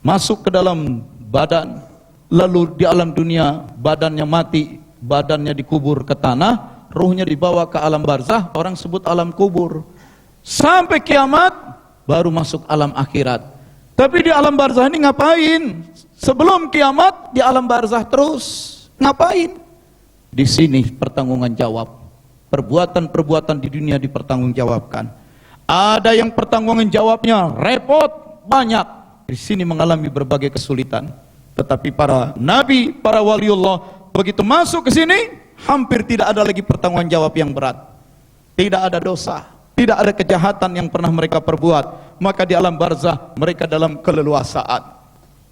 masuk ke dalam badan. Lalu di alam dunia badannya mati, badannya dikubur ke tanah, ruhnya dibawa ke alam barzah, orang sebut alam kubur. Sampai kiamat baru masuk alam akhirat. Tapi di alam barzah ini ngapain? Sebelum kiamat di alam barzah terus ngapain? Di sini pertanggungan jawab. Perbuatan-perbuatan di dunia dipertanggungjawabkan. Ada yang pertanggungan jawabnya repot, banyak. Di sini mengalami berbagai kesulitan. Tetapi para nabi, para waliullah, begitu masuk ke sini, hampir tidak ada lagi pertanggungan jawab yang berat. Tidak ada dosa, tidak ada kejahatan yang pernah mereka perbuat. Maka di alam barzah mereka dalam keleluasaan.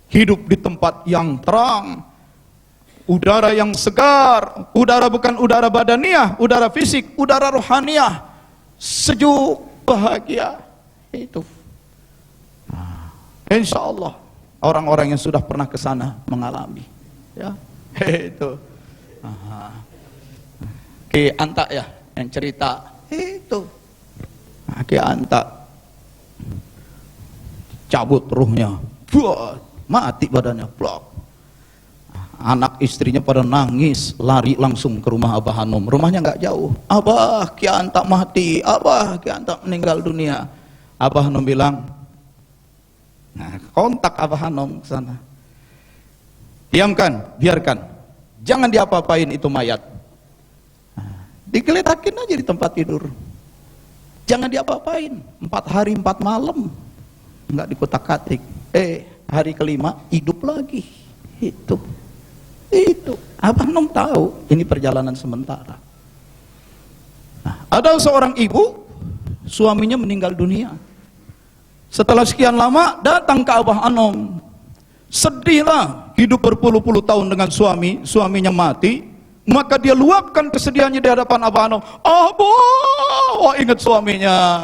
Hidup di tempat yang terang, udara yang segar, udara bukan udara badaniah, udara fisik, udara rohaniah, sejuk, bahagia. Itu. Insya Allah orang-orang yang sudah pernah ke sana mengalami. Ya, itu. Ki Anta ya yang cerita itu. Ki Anta cabut ruhnya, buat mati badannya, blok. Anak istrinya pada nangis, lari langsung ke rumah Abah Hanum. Rumahnya nggak jauh. Abah, Ki Anta mati. Abah, Ki Anta meninggal dunia. Abah Hanum bilang, nah, kontak Abah Hanum ke sana. Diamkan, biarkan. Jangan diapa-apain itu mayat. Nah, digeletakin aja di tempat tidur. Jangan diapa-apain. 4 hari 4 malam nggak dikutak-katik. Hari kelima hidup lagi. Itu Abah Hanum tahu ini perjalanan sementara. Nah, ada seorang ibu, suaminya meninggal dunia. Setelah sekian lama datang ke Abah Hanum, sedihlah, hidup berpuluh-puluh tahun dengan suaminya mati. Maka dia luapkan kesedihannya di hadapan Abah Hanum. Abah, ingat suaminya.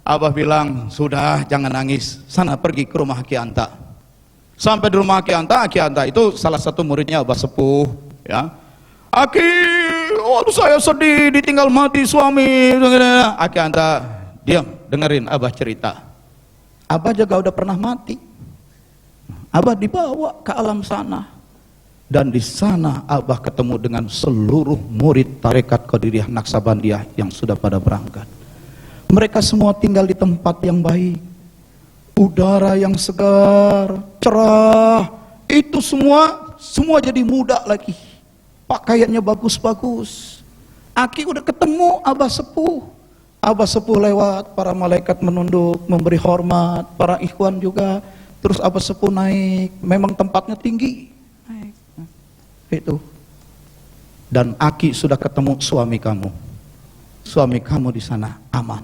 Abah bilang, sudah jangan nangis, sana pergi ke rumah Ki Anta. Sampai di rumah Ki Anta itu salah satu muridnya Abah Sepuh, ya. Aki, waduh saya sedih ditinggal mati suami. Ki Anta, diam, dengerin Abah cerita. Abah juga udah pernah mati. Abah dibawa ke alam sana. Dan di sana Abah ketemu dengan seluruh murid tarekat Qadiriyah Naksabandiyah yang sudah pada berangkat. Mereka semua tinggal di tempat yang baik. Udara yang segar, cerah, itu semua jadi muda lagi. Pakaiannya bagus-bagus. Aki udah ketemu Abah Sepuh. Abah Sepuh lewat, para malaikat menunduk, memberi hormat, para ikhwan juga. Terus Abah Sepuh naik, memang tempatnya tinggi. Naik. Itu. Dan Aki sudah ketemu suami kamu. Suami kamu di sana aman.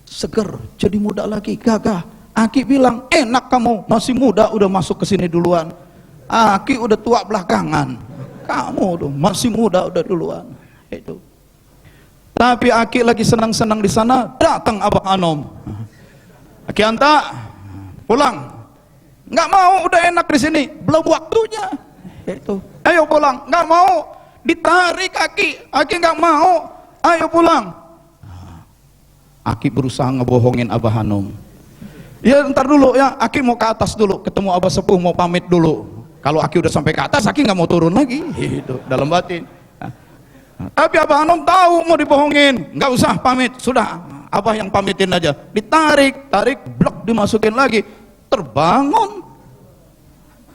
Seger, jadi muda lagi, gagah. Aki bilang, enak kamu, masih muda udah masuk ke sini duluan. Aki udah tua belakangan. Kamu tuh masih muda udah duluan. Itu. Tapi Aki lagi senang-senang di sana, datang Abah Hanum. Ki Anta, pulang. Nggak mau, udah enak di sini, belum waktunya. Itu. Ayo pulang, nggak mau. Ditarik Aki nggak mau. Ayo pulang. Aki berusaha ngebohongin Abah Hanum. Ya ntar dulu ya, Aki mau ke atas dulu, ketemu Abah Sepuh, mau pamit dulu. Kalau Aki udah sampai ke atas, Aki nggak mau turun lagi. Itu dalam batin. Tapi Abah Hanum tahu mau dibohongin, nggak usah pamit, sudah Abah yang pamitin aja. Tarik, blok dimasukin lagi, terbangun,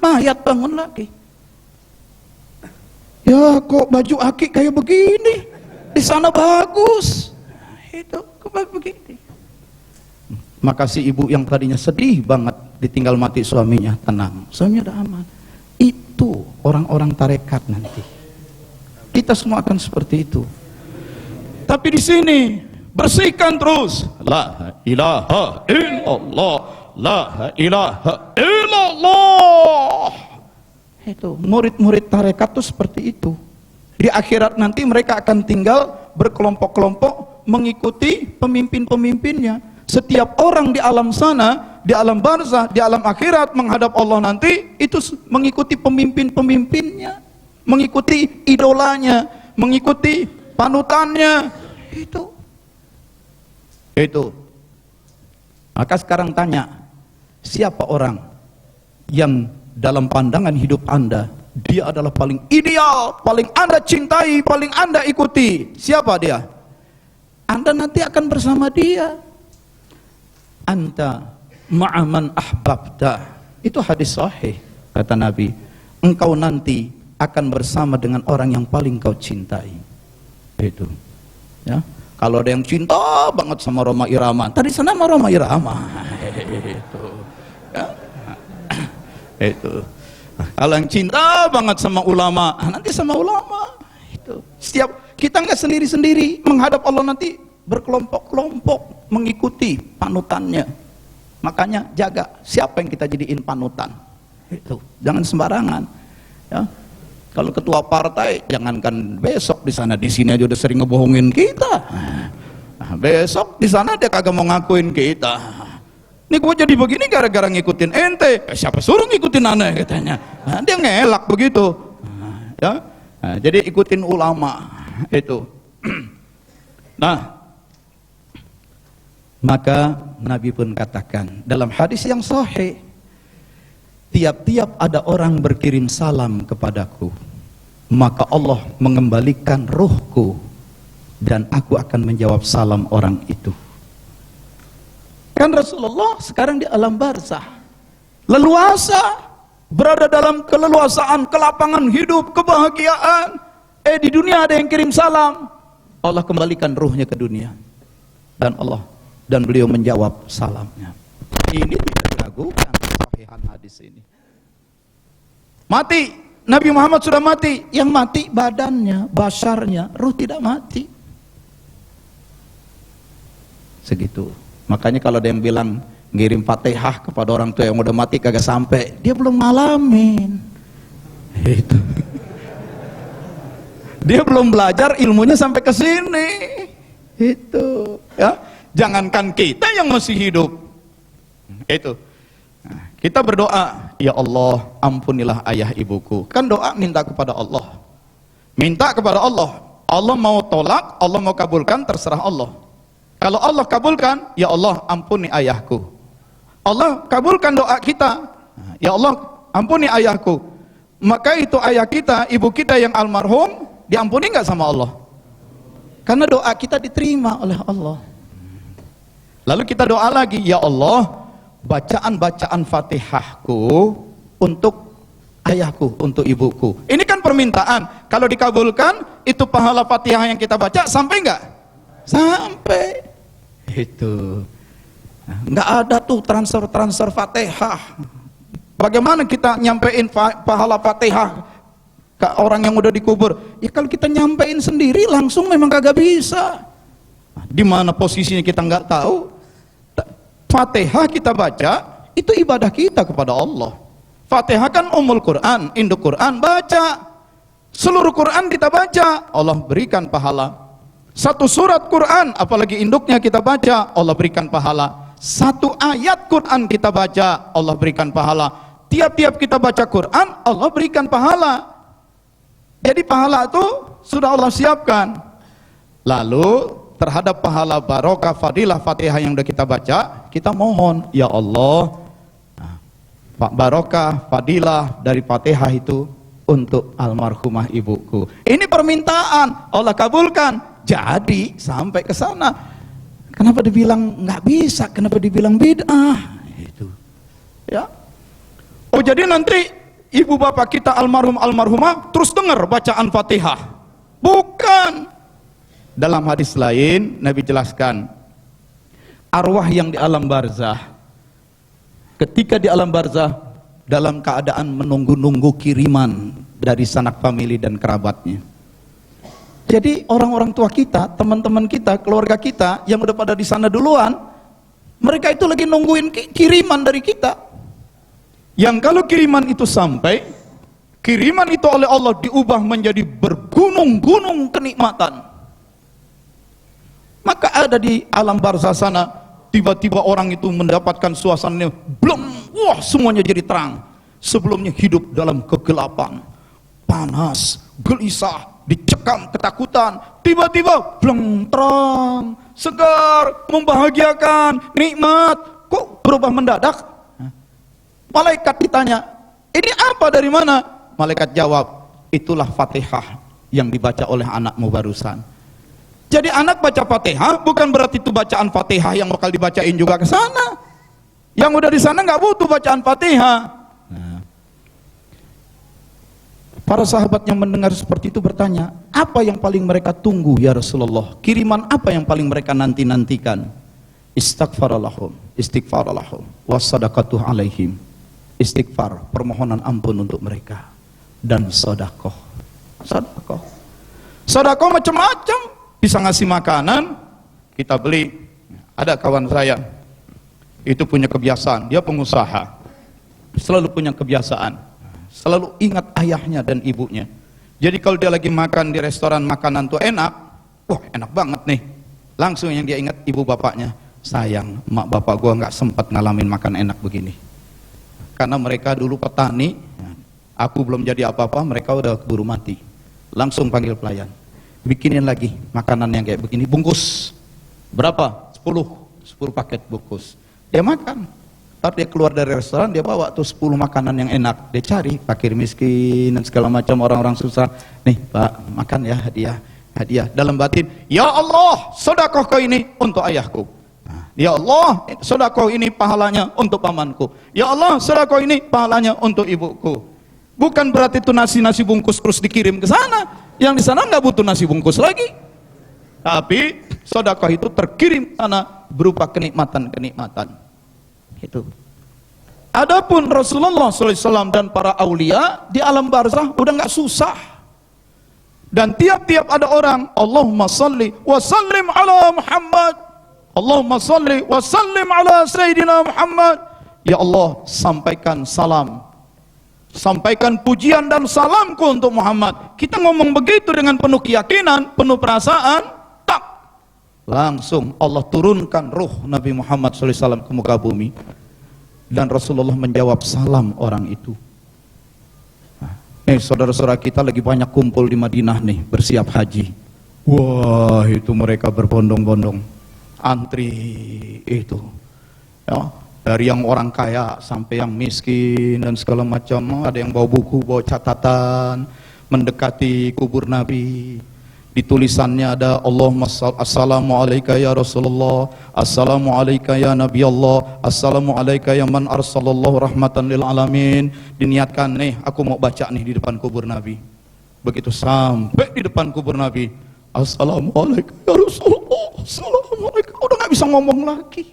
mayat bangun lagi. Ya kok baju Aki kayak begini, di sana bagus, itu kok begini. Maka si ibu yang tadinya sedih banget ditinggal mati suaminya, tenang, suaminya udah aman. Itu orang-orang tarekat nanti. Kita semua akan seperti itu. Tapi di sini bersihkan terus. La ilaha illallah la ilaha illallah. Itu murid-murid tarekat itu seperti itu. Di akhirat nanti mereka akan tinggal berkelompok-kelompok mengikuti pemimpin-pemimpinnya. Setiap orang di alam sana, di alam barzah, di alam akhirat menghadap Allah nanti itu mengikuti pemimpin-pemimpinnya, mengikuti idolanya, mengikuti panutannya. Itu. Maka sekarang tanya, siapa orang yang dalam pandangan hidup Anda dia adalah paling ideal, paling Anda cintai, paling Anda ikuti? Siapa dia? Anda nanti akan bersama dia. Anta ma'aman ahbabta. Itu hadis sahih, kata Nabi. Engkau nanti akan bersama dengan orang yang paling kau cintai. Itu. Ya. Kalau ada yang cinta banget sama Rhoma Irama, tadi sana sama Rhoma Irama. Itu. Ya. Itu. Kalau yang cinta banget sama ulama, nanti sama ulama. Itu. Setiap kita nggak sendiri-sendiri menghadap Allah nanti berkelompok-kelompok mengikuti panutannya. Makanya jaga siapa yang kita jadiin panutan. Itu. Jangan sembarangan. Ya. Kalau ketua partai, jangankan besok di sana, di sini aja udah sering ngebohongin kita. Nah, besok di sana dia kagak mau ngakuin kita. Ini gua jadi begini gara-gara ngikutin ente. Siapa suruh ngikutin aneh katanya. Nah, dia ngelak begitu. Ya. Nah, jadi ikutin ulama itu. Nah, maka Nabi pun katakan dalam hadis yang sahih, tiap-tiap ada orang berkirim salam kepadaku, maka Allah mengembalikan ruhku dan aku akan menjawab salam orang itu. Kan Rasulullah sekarang di alam barzah, leluasa, berada dalam keleluasaan, kelapangan hidup, kebahagiaan. Di dunia ada yang kirim salam, Allah kembalikan ruhnya ke dunia, dan beliau menjawab salamnya. Ini tidak diragukan kesahihan hadis ini. Mati, Nabi Muhammad sudah mati. Yang mati badannya, basarnya, ruh tidak mati. Segitu. Makanya kalau ada yang bilang ngirim Fatihah kepada orang tua yang udah mati kagak sampai, dia belum ngalamin. Itu. Dia belum belajar ilmunya sampai ke sini. Itu, ya. Jangankan kita yang masih hidup. Itu. Nah, kita berdoa, ya Allah, ampunilah ayah ibuku. Kan doa minta kepada Allah. Minta kepada Allah. Allah mau tolak, Allah mau kabulkan, terserah Allah. Kalau Allah kabulkan, ya Allah, ampuni ayahku. Allah kabulkan doa kita, ya Allah, ampuni ayahku. Maka itu ayah kita, ibu kita yang almarhum, diampuni nggak sama Allah? Karena doa kita diterima oleh Allah. Lalu kita doa lagi, ya Allah, bacaan-bacaan Fatihahku untuk ayahku, untuk ibuku. Ini kan permintaan. Kalau dikabulkan, itu pahala Fatihah yang kita baca sampai nggak? Sampai. Itu. Nggak ada tuh transfer Fatihah. Bagaimana kita nyampein pahala Fatihah ke orang yang udah dikubur? Ya kalau kita nyampein sendiri langsung memang kagak bisa. Di mana posisinya kita nggak tahu. Fatihah kita baca, itu ibadah kita kepada Allah. Fatihah kan Ummul Quran, induk Quran, baca. Seluruh Quran kita baca, Allah berikan pahala. Satu surat Quran, apalagi induknya kita baca, Allah berikan pahala. Satu ayat Quran kita baca, Allah berikan pahala. Tiap-tiap kita baca Quran, Allah berikan pahala. Jadi pahala itu sudah Allah siapkan. Lalu terhadap pahala barokah fadilah Fatihah yang sudah kita baca, kita mohon, ya Allah, barokah fadilah dari Fatihah itu untuk almarhumah ibuku. Ini permintaan, Allah kabulkan. Jadi sampai ke sana. Kenapa dibilang nggak bisa? Kenapa dibilang bid'ah? Itu, ya. Oh jadi nanti ibu bapak kita almarhum almarhumah terus dengar bacaan Fatihah? Bukan. Dalam hadis lain Nabi jelaskan, arwah yang di alam barzah, ketika di alam barzah dalam keadaan menunggu-nunggu kiriman dari sanak famili dan kerabatnya. Jadi orang-orang tua kita, teman-teman kita, keluarga kita yang udah pada di sana duluan, Mereka itu lagi nungguin kiriman dari kita. Yang kalau kiriman itu sampai, kiriman itu oleh Allah diubah menjadi bergunung-gunung kenikmatan. Maka ada di alam barzah sana, tiba-tiba orang itu mendapatkan suasananya, wah semuanya jadi terang. Sebelumnya hidup dalam kegelapan, panas, gelisah, dicekam ketakutan, tiba-tiba terang, segar, membahagiakan, nikmat. Kok berubah mendadak? Malaikat ditanya, ini apa, dari mana? Malaikat jawab, itulah Fatihah yang dibaca oleh anakmu barusan. Jadi anak baca Fatihah bukan berarti itu bacaan Fatihah yang bakal dibacain juga ke sana. Yang udah di sana nggak butuh bacaan Fatihah. Para sahabat yang mendengar seperti itu bertanya, apa yang paling mereka tunggu ya Rasulullah? Kiriman apa yang paling mereka nanti-nantikan? Istighfaralahum, wassadaqatuh alaihim. Istighfar, permohonan ampun untuk mereka, dan sedekah. Sedekah macam-macam, bisa ngasih makanan, kita beli. Ada kawan saya, itu punya kebiasaan, dia pengusaha, selalu punya kebiasaan selalu ingat ayahnya dan ibunya. Jadi kalau dia lagi makan di restoran, makanan tuh enak, wah enak banget nih, langsung yang dia ingat ibu bapaknya. Sayang, mak bapak gua nggak sempat ngalamin makan enak begini, karena mereka dulu petani, aku belum jadi apa-apa, mereka udah keburu mati. Langsung panggil pelayan, bikinin lagi makanan yang kayak begini, bungkus berapa? 10 paket bungkus. Dia makan. Ntar dia keluar dari restoran, dia bawa tuh 10 makanan yang enak. Dia cari fakir miskin dan segala macam orang-orang susah. Nih Pak, makan ya, hadiah. Dalam batin, ya Allah, sedekah kau ini untuk ayahku. Ya Allah, sedekah ini pahalanya untuk pamanku. Ya Allah, sedekah ini pahalanya untuk ibuku. Bukan berarti itu nasi bungkus terus dikirim ke sana. Yang di sana nggak butuh nasi bungkus lagi. Tapi sedekah itu terkirim ke sana berupa kenikmatan-kenikmatan. Itu. Adapun Rasulullah SAW dan para aulia di alam barzah udah nggak susah. Dan tiap-tiap ada orang, Allahumma salli wa sallim ala Muhammad, Allahumma salli wa sallim ala Sayyidina Muhammad. Ya Allah, sampaikan salam, sampaikan pujian dan salamku untuk Muhammad. Kita ngomong begitu dengan penuh keyakinan, penuh perasaan, tak langsung Allah turunkan ruh Nabi Muhammad SAW ke muka bumi, dan Rasulullah menjawab salam orang itu. Saudara-saudara kita lagi banyak kumpul di Madinah nih, bersiap haji. Wah, itu mereka berbondong-bondong antri itu ya, dari yang orang kaya sampai yang miskin dan segala macam. Ada yang bawa buku, bawa catatan, mendekati kubur Nabi. Di tulisannya ada Allahumma assalamu alayka ya Rasulullah, assalamu alayka ya Nabi Allah, assalamu alayka ya man arsalallahu rahmatan lil alamin. Diniatkan nih, aku mau baca nih di depan kubur Nabi. Begitu sampai di depan kubur Nabi, assalamu alayka ya Rasulullah, assalamu alayka, udah gak bisa ngomong lagi.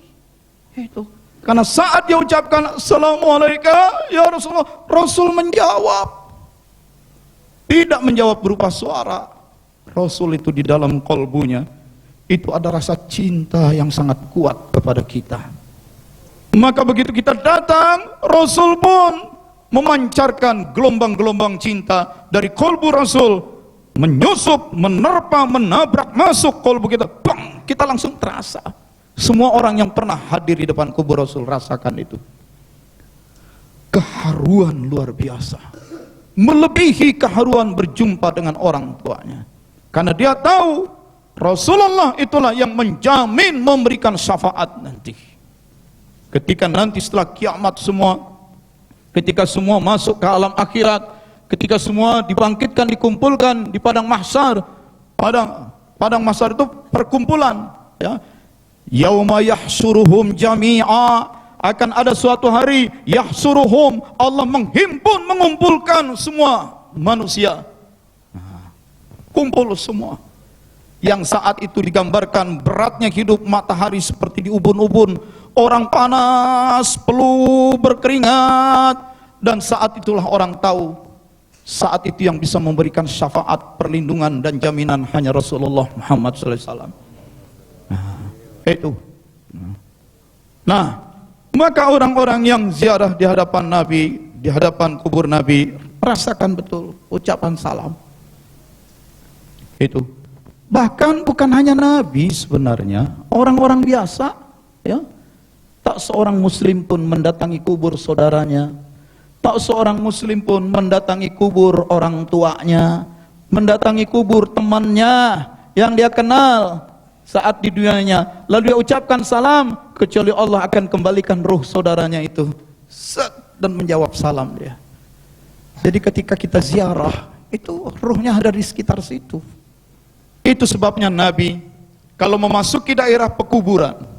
Itu karena saat dia ucapkan assalamu alayka ya Rasulullah, Rasul menjawab. Tidak menjawab berupa suara. Rasul itu di dalam kolbunya itu ada rasa cinta yang sangat kuat kepada kita. Maka begitu kita datang, Rasul pun memancarkan gelombang-gelombang cinta dari kolbu Rasul, menyusup, menerpa, menabrak masuk kolbu kita. Bang, kita langsung terasa. Semua orang yang pernah hadir di depan kubur Rasul rasakan itu. Keharuan luar biasa, melebihi keharuan berjumpa dengan orang tuanya. Karena dia tahu Rasulullah itulah yang menjamin memberikan syafaat nanti. Ketika nanti setelah kiamat semua, ketika semua masuk ke alam akhirat, ketika semua dibangkitkan, dikumpulkan di padang mahsyar. Padang mahsyar itu perkumpulan, ya. Yauma yahsyuruhum jami'a, akan ada suatu hari yahsyuruhum, Allah menghimpun, mengumpulkan semua manusia. Kumpul semua. Yang saat itu digambarkan beratnya hidup, matahari seperti di ubun-ubun, orang panas, peluh, berkeringat. Dan saat itulah orang tahu, saat itu yang bisa memberikan syafaat, perlindungan dan jaminan hanya Rasulullah Muhammad SAW. Itu. Nah, maka orang-orang yang ziarah di hadapan Nabi, di hadapan kubur Nabi, rasakan betul ucapan salam. Itu. Bahkan bukan hanya Nabi sebenarnya, orang-orang biasa, ya. Tak seorang muslim pun mendatangi kubur saudaranya, tak seorang muslim pun mendatangi kubur orang tuanya, mendatangi kubur temannya yang dia kenal saat di dunianya, lalu dia ucapkan salam, kecuali Allah akan kembalikan ruh saudaranya itu dan menjawab salam dia. Jadi ketika kita ziarah, itu ruhnya ada di sekitar situ. Itu sebabnya Nabi kalau memasuki daerah pekuburan,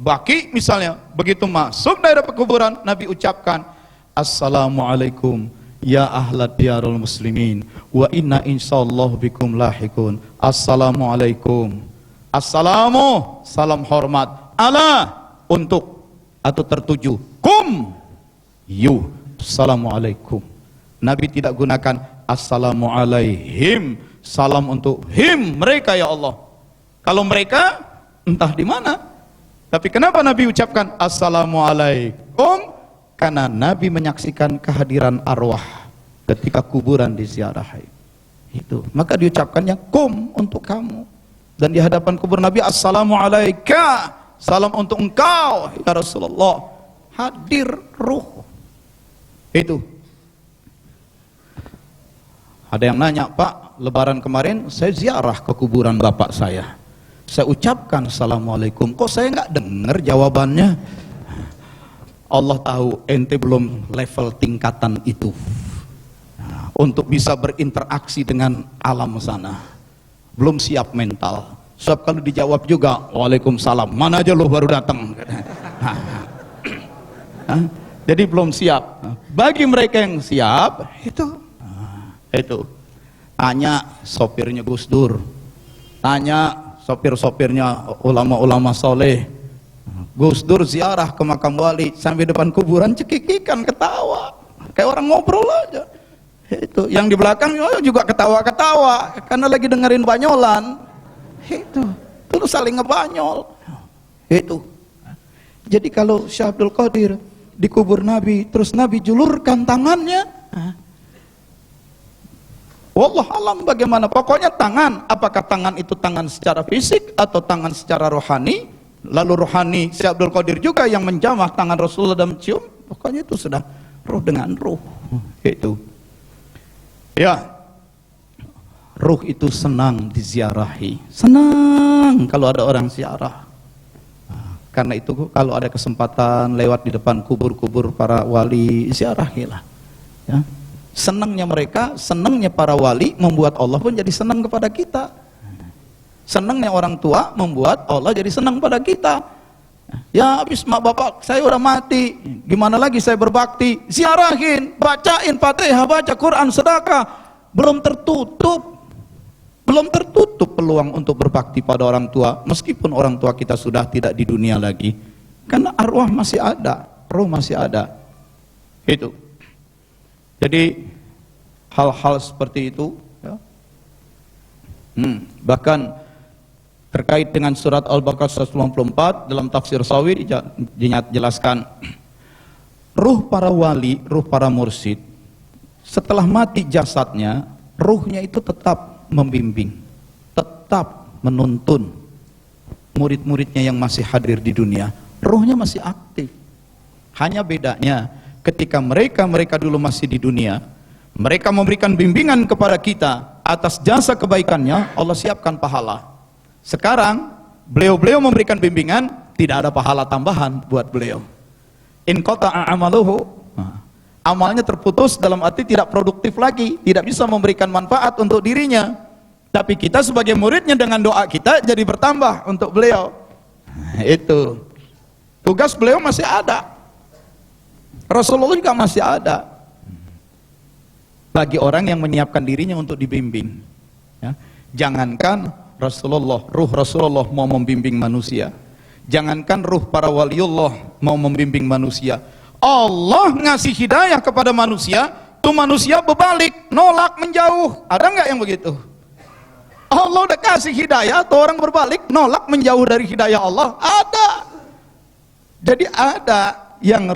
Baki misalnya, begitu masuk daerah pekuburan, Nabi ucapkan, Assalamualaikum ya ahlat diyarul muslimin wa inna insyaallah bikum lahikun. Assalamualaikum. Assalamu, salam hormat. Ala, untuk atau tertuju. Kum, you. Assalamualaikum. Nabi tidak gunakan assalamualaihim, salam untuk him, mereka ya Allah. Kalau mereka entah di mana. Tapi kenapa Nabi ucapkan assalamualaikum? Karena Nabi menyaksikan kehadiran arwah ketika kuburan diziarahi. Itu. Maka diucapkannya kum, untuk kamu. Dan di hadapan kubur Nabi, assalamualaika, salam untuk engkau ya Rasulullah. Hadir ruh. Itu. Ada yang nanya, Pak, lebaran kemarin saya ziarah ke kuburan bapak saya. Saya ucapkan assalamualaikum, kok saya nggak dengar jawabannya? Allah tahu ente belum level tingkatan itu untuk bisa berinteraksi dengan alam sana. Belum siap mental. Sebab kalau dijawab juga, waalaikumsalam, mana aja lo baru datang. Jadi belum siap. Bagi mereka yang siap, itu tanya sopirnya Gus Dur, tanya sopir-sopirnya ulama-ulama soleh. Gus Dur ziarah ke makam wali sampai depan kuburan cekikikan, ketawa kayak orang ngobrol aja. Itu yang di belakang juga ketawa-ketawa karena lagi dengerin banyolan. Itu terus saling ngebanyol. Itu. Jadi kalau Syekh Abdul Qadir di kubur Nabi, terus Nabi julurkan tangannya, wallah alam bagaimana, pokoknya tangan, apakah tangan itu tangan secara fisik atau tangan secara rohani, lalu rohani Syekh Abdul Qadir juga yang menjamah tangan Rasulullah dan mencium, pokoknya itu sudah ruh dengan ruh. Itu ya, ruh itu senang diziarahi, senang kalau ada orang ziarah. Karena itu kalau ada kesempatan lewat di depan kubur-kubur para wali, ziarahilah ya. Senangnya mereka, senangnya para wali membuat Allah pun jadi senang kepada kita. Senangnya orang tua membuat Allah jadi senang pada kita. Ya habis mak bapak saya udah mati, gimana lagi saya berbakti? Ziarahin, bacain Fatihah, baca Quran, sedekah. Belum tertutup peluang untuk berbakti pada orang tua, meskipun orang tua kita sudah tidak di dunia lagi. Karena arwah masih ada, roh masih ada. Itu. Jadi hal-hal seperti itu ya. Bahkan terkait dengan surat Al-Baqarah 194 dalam tafsir Sawi dijelaskan, ruh para wali, ruh para mursyid setelah mati jasadnya, ruhnya itu tetap membimbing, tetap menuntun murid-muridnya yang masih hadir di dunia. Ruhnya masih aktif. Hanya bedanya ketika mereka dulu masih di dunia, mereka memberikan bimbingan kepada kita atas jasa kebaikannya, Allah siapkan pahala. Sekarang beliau-beliau memberikan bimbingan, tidak ada pahala tambahan buat beliau. In qata'a amaluhu, amalnya terputus dalam arti tidak produktif lagi, tidak bisa memberikan manfaat untuk dirinya. Tapi kita sebagai muridnya dengan doa kita jadi bertambah untuk beliau. Itu tugas beliau masih ada. Rasulullah juga masih ada bagi orang yang menyiapkan dirinya untuk dibimbing ya. Jangankan Rasulullah, ruh Rasulullah mau membimbing manusia, jangankan ruh para waliullah mau membimbing manusia, Allah ngasih hidayah kepada manusia, tuh manusia berbalik, nolak, menjauh. Ada nggak yang begitu? Allah udah kasih hidayah, tuh orang berbalik, nolak, menjauh dari hidayah Allah. Ada. Jadi ada yang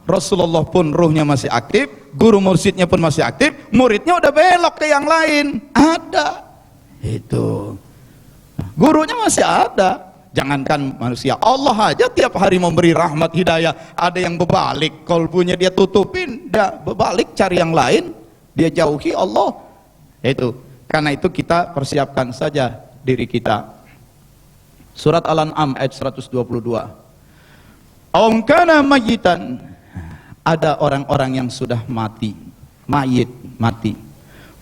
Rasulullah pun ruhnya masih aktif, guru mursyidnya pun masih aktif, muridnya udah belok ke yang lain. Ada. Itu. Gurunya masih ada. Jangankan manusia, Allah aja tiap hari memberi rahmat hidayah. Ada yang berbalik, kalbunya dia tutupin, dia berbalik cari yang lain, dia jauhi Allah. Itu. Karena itu kita persiapkan saja diri kita. Surat Al-An'am ayat 122. Aw kana mayitan, ada orang-orang yang sudah mati, mayit, mati.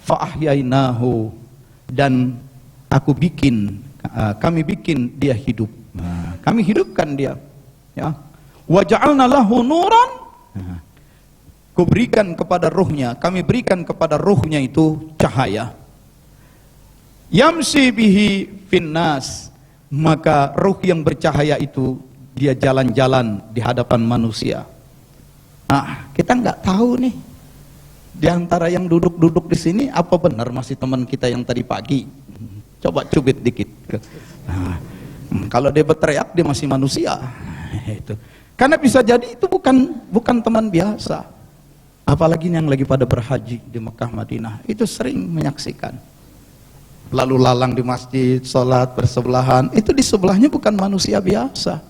Fa ahyainahu, dan kami bikin dia hidup. Kami hidupkan dia. Ya. Wa ja'alna lahu nuran. Kuberikan kepada ruhnya, kami berikan kepada ruhnya itu cahaya. Yamsi bihi finnas, maka ruh yang bercahaya itu dia jalan-jalan di hadapan manusia. Nah, kita nggak tahu nih di antara yang duduk-duduk di sini apa benar masih teman kita yang tadi pagi. Coba cubit dikit. Nah, kalau dia berteriak dia masih manusia. Itu. Karena bisa jadi itu bukan teman biasa. Apalagi yang lagi pada berhaji di Mekah Madinah, itu sering menyaksikan. Lalu lalang di masjid, sholat bersebelahan, itu di sebelahnya bukan manusia biasa.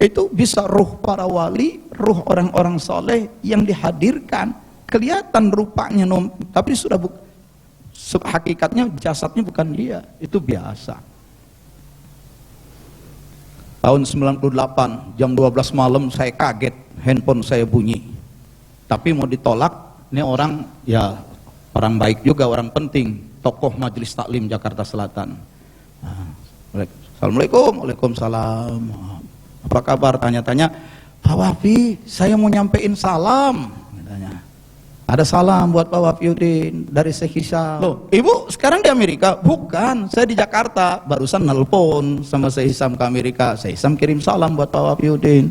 Itu bisa ruh para wali, ruh orang-orang soleh yang dihadirkan, kelihatan rupanya, tapi sudah hakikatnya jasadnya bukan dia, itu biasa. Tahun 98 jam 12 malam saya kaget, handphone saya bunyi, tapi mau ditolak. Ini orang, ya orang baik juga, orang penting, tokoh Majelis Taklim Jakarta Selatan. Assalamualaikum. Waalaikumsalam. Apa kabar? Tanya-tanya. Pak Wafi, saya mau nyampein salam. Katanya. Ada salam buat Pak Wafiuddin dari Syekh Hisam. Loh, ibu sekarang di Amerika? Bukan, saya di Jakarta. Barusan nelpon sama Syekh Hisam ke Amerika. Syekh Hisam kirim salam buat Pak Wafiuddin.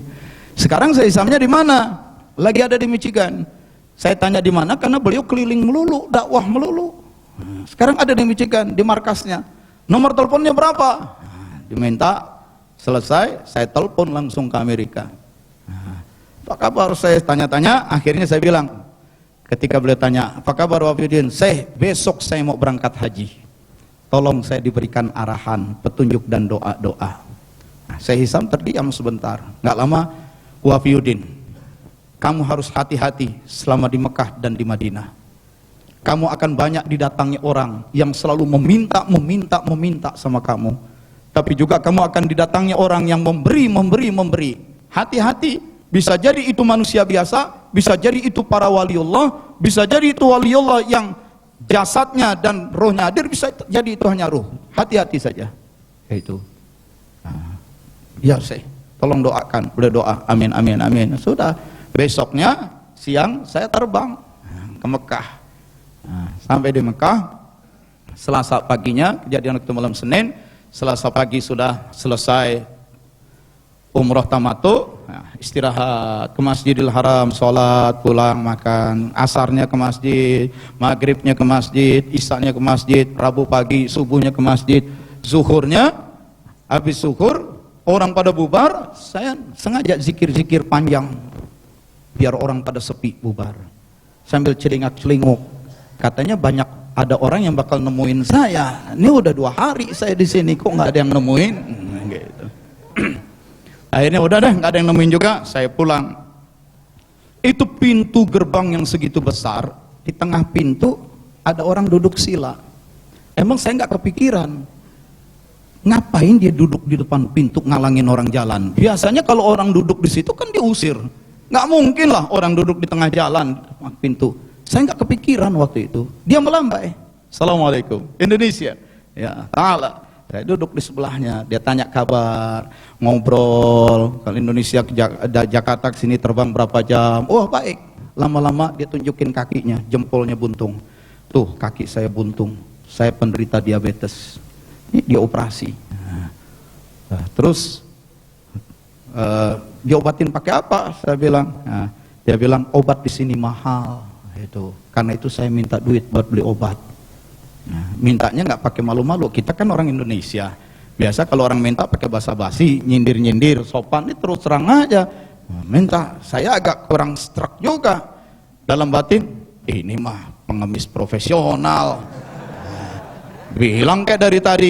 Sekarang Syekh Hisamnya di mana? Lagi ada di Michigan. Saya tanya di mana karena beliau keliling melulu, dakwah melulu. Sekarang ada di Michigan, di markasnya. Nomor teleponnya berapa? Diminta, selesai, saya telepon langsung ke Amerika. Apa kabar? Saya tanya-tanya, akhirnya saya bilang, ketika beliau tanya, apa kabar Wafiuddin? Besok saya mau berangkat haji. Tolong saya diberikan arahan, petunjuk dan doa-doa. Syekh Hisam terdiam sebentar, nggak lama, Wafiuddin, kamu harus hati-hati selama di Mekah dan di Madinah. Kamu akan banyak didatangi orang yang selalu meminta sama kamu. Tapi juga kamu akan didatangi orang yang memberi. Hati-hati, bisa jadi itu manusia biasa, bisa jadi itu para waliullah, bisa jadi itu waliullah yang jasadnya dan rohnya hadir, bisa jadi itu hanya roh. Hati-hati saja. Itu. Ya Syekh, tolong doakan. Boleh doa, amin, amin, amin. Sudah, besoknya siang saya terbang ke Mekah. Sampai di Mekah, Selasa paginya, kejadian itu malam Senin. Selasa pagi sudah selesai umroh tamattu, istirahat ke Masjidil Haram, sholat, pulang, makan, asarnya ke masjid, maghribnya ke masjid, isanya ke masjid, Rabu pagi, subuhnya ke masjid, zuhurnya, habis zuhur, orang pada bubar, saya sengaja zikir-zikir panjang, biar orang pada sepi bubar, sambil celingak-celinguk, katanya banyak ada orang yang bakal nemuin saya. Ini udah 2 hari saya di sini, kok nggak ada yang nemuin? Gitu. Akhirnya udah deh, nggak ada yang nemuin juga. Saya pulang. Itu pintu gerbang yang segitu besar, di tengah pintu ada orang duduk sila. Emang saya nggak kepikiran, ngapain dia duduk di depan pintu ngalangin orang jalan? Biasanya kalau orang duduk di situ kan diusir. Nggak mungkin lah orang duduk di tengah jalan, di depan pintu. Saya nggak kepikiran waktu itu. Dia melambai. Assalamualaikum. Indonesia. Ya, ta'ala. Saya duduk di sebelahnya. Dia tanya kabar, ngobrol. Kalau Indonesia ke Jakarta ke sini terbang berapa jam? Oh baik. Lama-lama dia tunjukin kakinya, jempolnya buntung. Tuh kaki saya buntung. Saya penderita diabetes. Ini dia operasi. Terus diobatin pakai apa? Saya bilang. Dia bilang obat di sini mahal. Itu karena itu saya minta duit buat beli obat. Mintanya nggak pakai malu-malu, kita kan orang Indonesia, Biasa kalau orang minta pakai basa-basi, nyindir-nyindir, sopan, ini terus terang aja. Minta, saya agak kurang struck juga. Dalam batin, ini mah pengemis profesional. Bilang kayak dari tadi,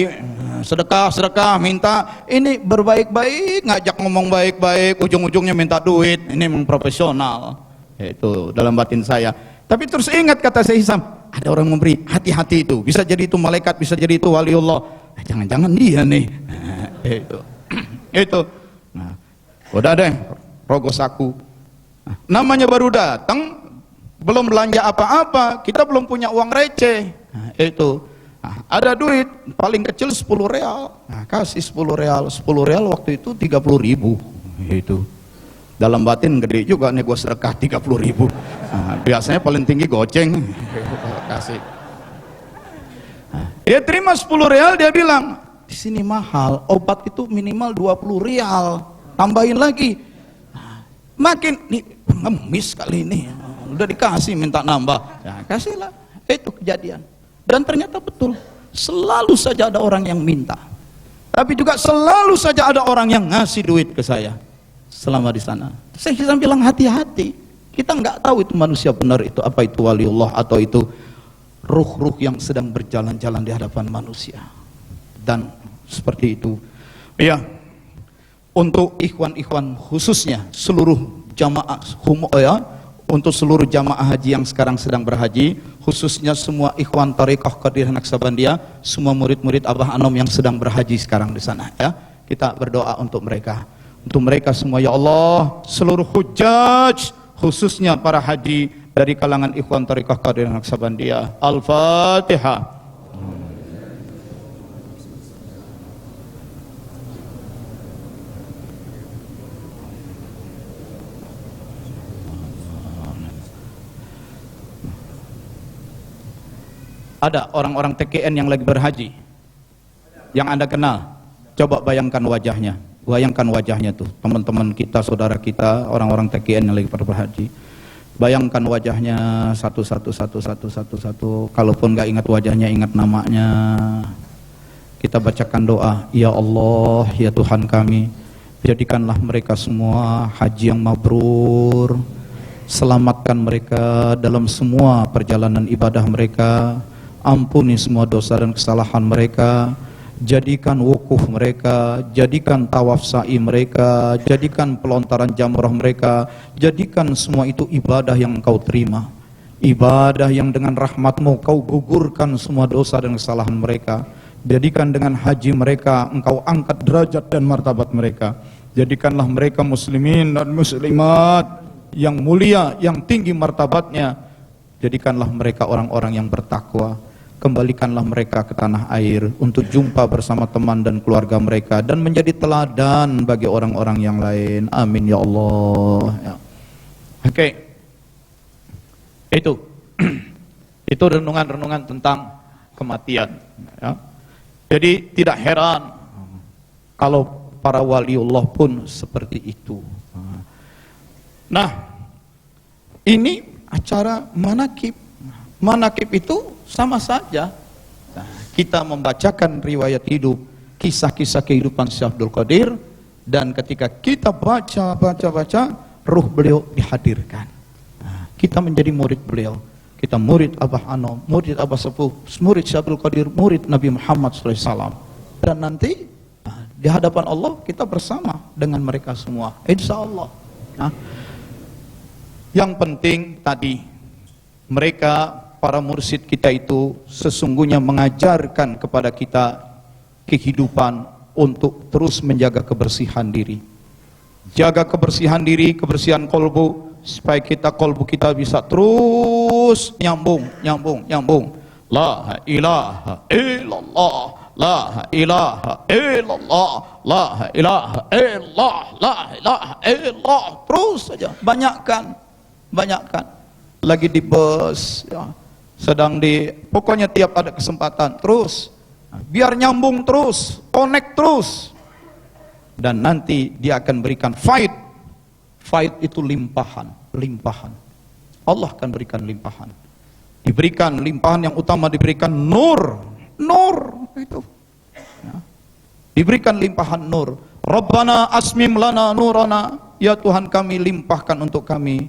sedekah, minta. Ini berbaik-baik, ngajak ngomong baik-baik, ujung-ujungnya minta duit. Ini memang profesional. Itu dalam batin saya. Tapi terus ingat kata Syekh Hisam, ada orang memberi, hati-hati itu. Bisa jadi itu malaikat, bisa jadi itu waliullah. Jangan-jangan dia nih. Itu. Nah, udah deh, rogoh saku. Namanya baru datang, belum belanja apa-apa, kita belum punya uang receh. Itu. Ada duit paling kecil 10 real. Kasih 10 real. 10 real waktu itu 30.000. Itu. Dalam batin gede juga nih gua sedekah 30.000. Biasanya paling tinggi goceng. Kasih. Dia terima 10 real, dia bilang, di sini mahal, obat itu minimal 20 real. Tambahin lagi. Makin nih pengemis kali ini. Udah dikasih minta nambah. Ya, kasihlah. Itu kejadian. Dan ternyata betul. Selalu saja ada orang yang minta. Tapi juga selalu saja ada orang yang ngasih duit ke saya selama di sana. Saya bilang hati-hati. Kita nggak tahu itu manusia benar itu apa itu waliullah atau itu ruh-ruh yang sedang berjalan-jalan di hadapan manusia. Dan seperti itu. Ya. Untuk ikhwan-ikhwan khususnya seluruh jamaah untuk seluruh jamaah haji yang sekarang sedang berhaji, khususnya semua ikhwan Thariqah Qadiriyah Naqsabandiyah, semua murid-murid Abah Anom yang sedang berhaji sekarang di sana, ya. Kita berdoa untuk mereka. Untuk mereka semua, ya Allah, seluruh hujjaj, khususnya para haji dari kalangan ikhwan Thariqah Qadiriyah Naqsabandiyah. Al-Fatihah. Ada orang-orang TKN yang lagi berhaji yang Anda kenal, coba bayangkan wajahnya, tuh teman-teman kita, saudara kita, orang-orang TKN yang lagi berhaji. Bayangkan wajahnya satu-satu, kalaupun nggak ingat wajahnya, ingat namanya. Kita bacakan doa, ya Allah, ya Tuhan kami, jadikanlah mereka semua haji yang mabrur, selamatkan mereka dalam semua perjalanan ibadah mereka. Ampuni semua dosa dan kesalahan mereka, jadikan wukuf mereka, jadikan tawaf sa'i mereka, jadikan pelontaran jamrah mereka, jadikan semua itu ibadah yang Engkau terima, ibadah yang dengan rahmat-Mu Kau gugurkan semua dosa dan kesalahan mereka. Jadikan dengan haji mereka Engkau angkat derajat dan martabat mereka. Jadikanlah mereka muslimin dan muslimat yang mulia, yang tinggi martabatnya. Jadikanlah mereka orang-orang yang bertakwa. Kembalikanlah mereka ke tanah air untuk jumpa bersama teman dan keluarga mereka dan menjadi teladan bagi orang-orang yang lain. Amin ya Allah. Ya. Oke. Itu renungan-renungan tentang kematian. Ya. Jadi tidak heran kalau para waliullah pun seperti itu. Nah, ini acara manakib. Manakib itu sama saja. Nah, kita membacakan riwayat hidup, kisah-kisah kehidupan Syekh Abdul Qadir, dan ketika kita baca, ruh beliau dihadirkan. Nah, kita menjadi murid beliau. Kita murid Abah Anom, murid Abah Sepuh, murid Syekh Abdul Qadir, murid Nabi Muhammad SAW. Dan nanti di hadapan Allah kita bersama dengan mereka semua, insya Allah. Nah, yang penting tadi mereka para mursyid kita itu sesungguhnya mengajarkan kepada kita kehidupan untuk terus menjaga kebersihan diri. Jaga kebersihan diri, kebersihan kolbu, supaya kolbu kita bisa terus nyambung. La ilaha illallah, la ilaha illallah, la ilaha illallah, la ilaha illallah. Terus saja, banyakkan. Lagi di bus, ya. Pokoknya tiap ada kesempatan terus, biar nyambung terus, connect terus, dan nanti dia akan berikan faid itu limpahan. Allah akan berikan limpahan, diberikan limpahan yang utama, diberikan nur itu. Ya. diberikan limpahan nur. Rabbana asmim lana nurana, ya Tuhan kami limpahkan untuk kami,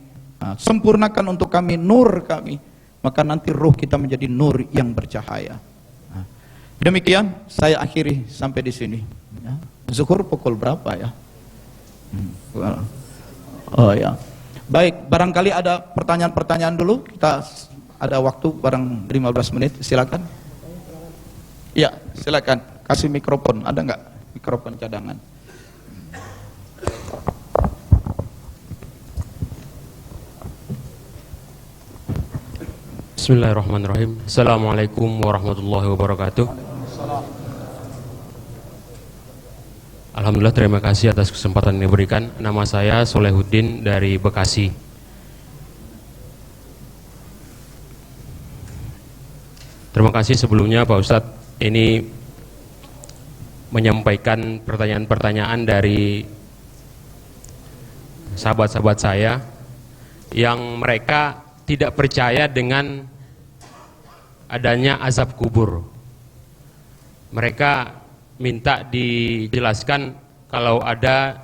sempurnakan untuk kami nur kami, maka nanti ruh kita menjadi nur yang bercahaya. Demikian saya akhiri sampai di sini. Zuhur pukul berapa ya? Oh ya. Baik, barangkali ada pertanyaan-pertanyaan dulu. Kita ada waktu barang 15 menit, silakan. Ya, silakan. Kasih mikrofon, ada nggak mikrofon cadangan? Bismillahirrahmanirrahim. Assalamualaikum warahmatullahi wabarakatuh. Alhamdulillah, terima kasih atas kesempatan yang diberikan. Nama saya Solehuddin dari Bekasi. Terima kasih sebelumnya Pak Ustadz, ini menyampaikan pertanyaan-pertanyaan dari sahabat-sahabat saya yang mereka tidak percaya dengan adanya azab kubur. Mereka minta dijelaskan kalau ada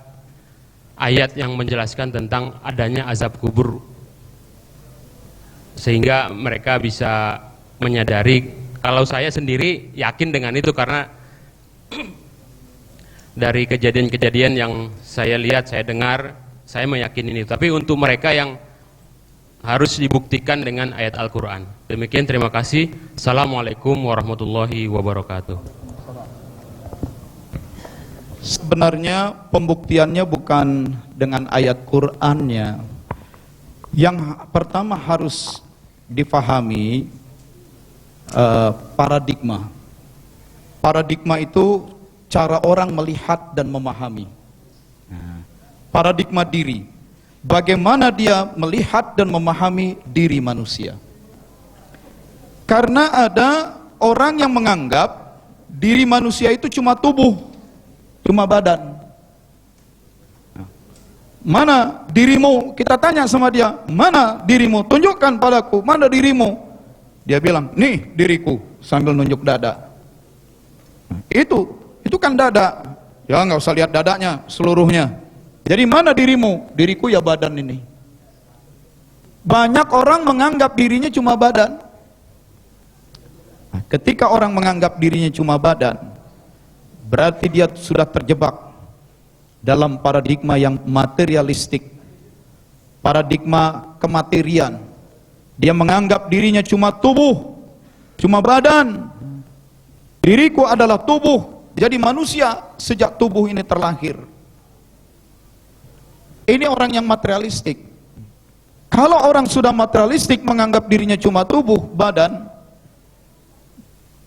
ayat yang menjelaskan tentang adanya azab kubur, sehingga mereka bisa menyadari. Kalau saya sendiri yakin dengan itu karena dari kejadian-kejadian yang saya lihat, saya dengar, saya meyakini ini. Tapi untuk mereka yang harus dibuktikan dengan ayat Al-Quran. Demikian, terima kasih. Assalamualaikum warahmatullahi wabarakatuh. Sebenarnya pembuktiannya bukan dengan ayat Qur'annya. Yang pertama harus difahami paradigma. Paradigma itu cara orang melihat dan memahami. Paradigma diri, bagaimana dia melihat dan memahami diri manusia. Karena ada orang yang menganggap diri manusia itu cuma tubuh, cuma badan. Mana dirimu? Kita tanya sama dia, mana dirimu? Tunjukkan padaku, mana dirimu? Dia bilang, nih diriku, sambil nunjuk dada. Itu kan dada. Ya nggak usah lihat dadanya seluruhnya. Jadi mana dirimu? Diriku ya badan ini. Banyak orang menganggap dirinya cuma badan. Ketika orang menganggap dirinya cuma badan, berarti dia sudah terjebak dalam paradigma yang materialistik, paradigma kematerian. Dia menganggap dirinya cuma tubuh, cuma badan. Diriku adalah tubuh. Jadi manusia sejak tubuh ini terlahir. Ini orang yang materialistik. Kalau orang sudah materialistik menganggap dirinya cuma tubuh, badan,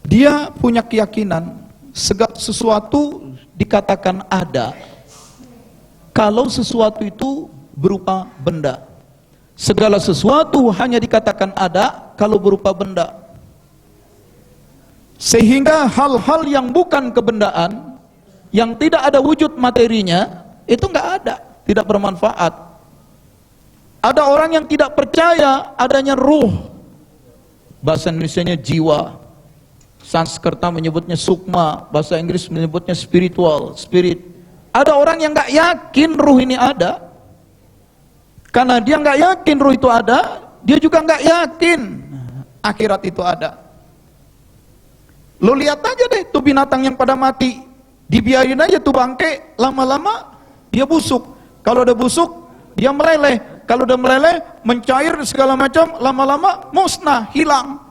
dia punya keyakinan segala sesuatu dikatakan ada kalau sesuatu itu berupa benda. Segala sesuatu hanya dikatakan ada kalau berupa benda. Sehingga hal-hal yang bukan kebendaan, yang tidak ada wujud materinya, itu nggak ada, tidak bermanfaat. Ada orang yang tidak percaya adanya ruh, bahasa Indonesianya jiwa, Sanskerta menyebutnya sukma, bahasa Inggris menyebutnya spiritual, spirit. Ada orang yang nggak yakin ruh ini ada. Karena dia nggak yakin ruh itu ada, dia juga nggak yakin akhirat itu ada. Lo lihat aja deh tuh binatang yang pada mati, dibiarin aja tuh bangke, lama-lama dia busuk. Kalau udah busuk, dia meleleh. Kalau udah meleleh, mencair segala macam, lama-lama musnah, hilang.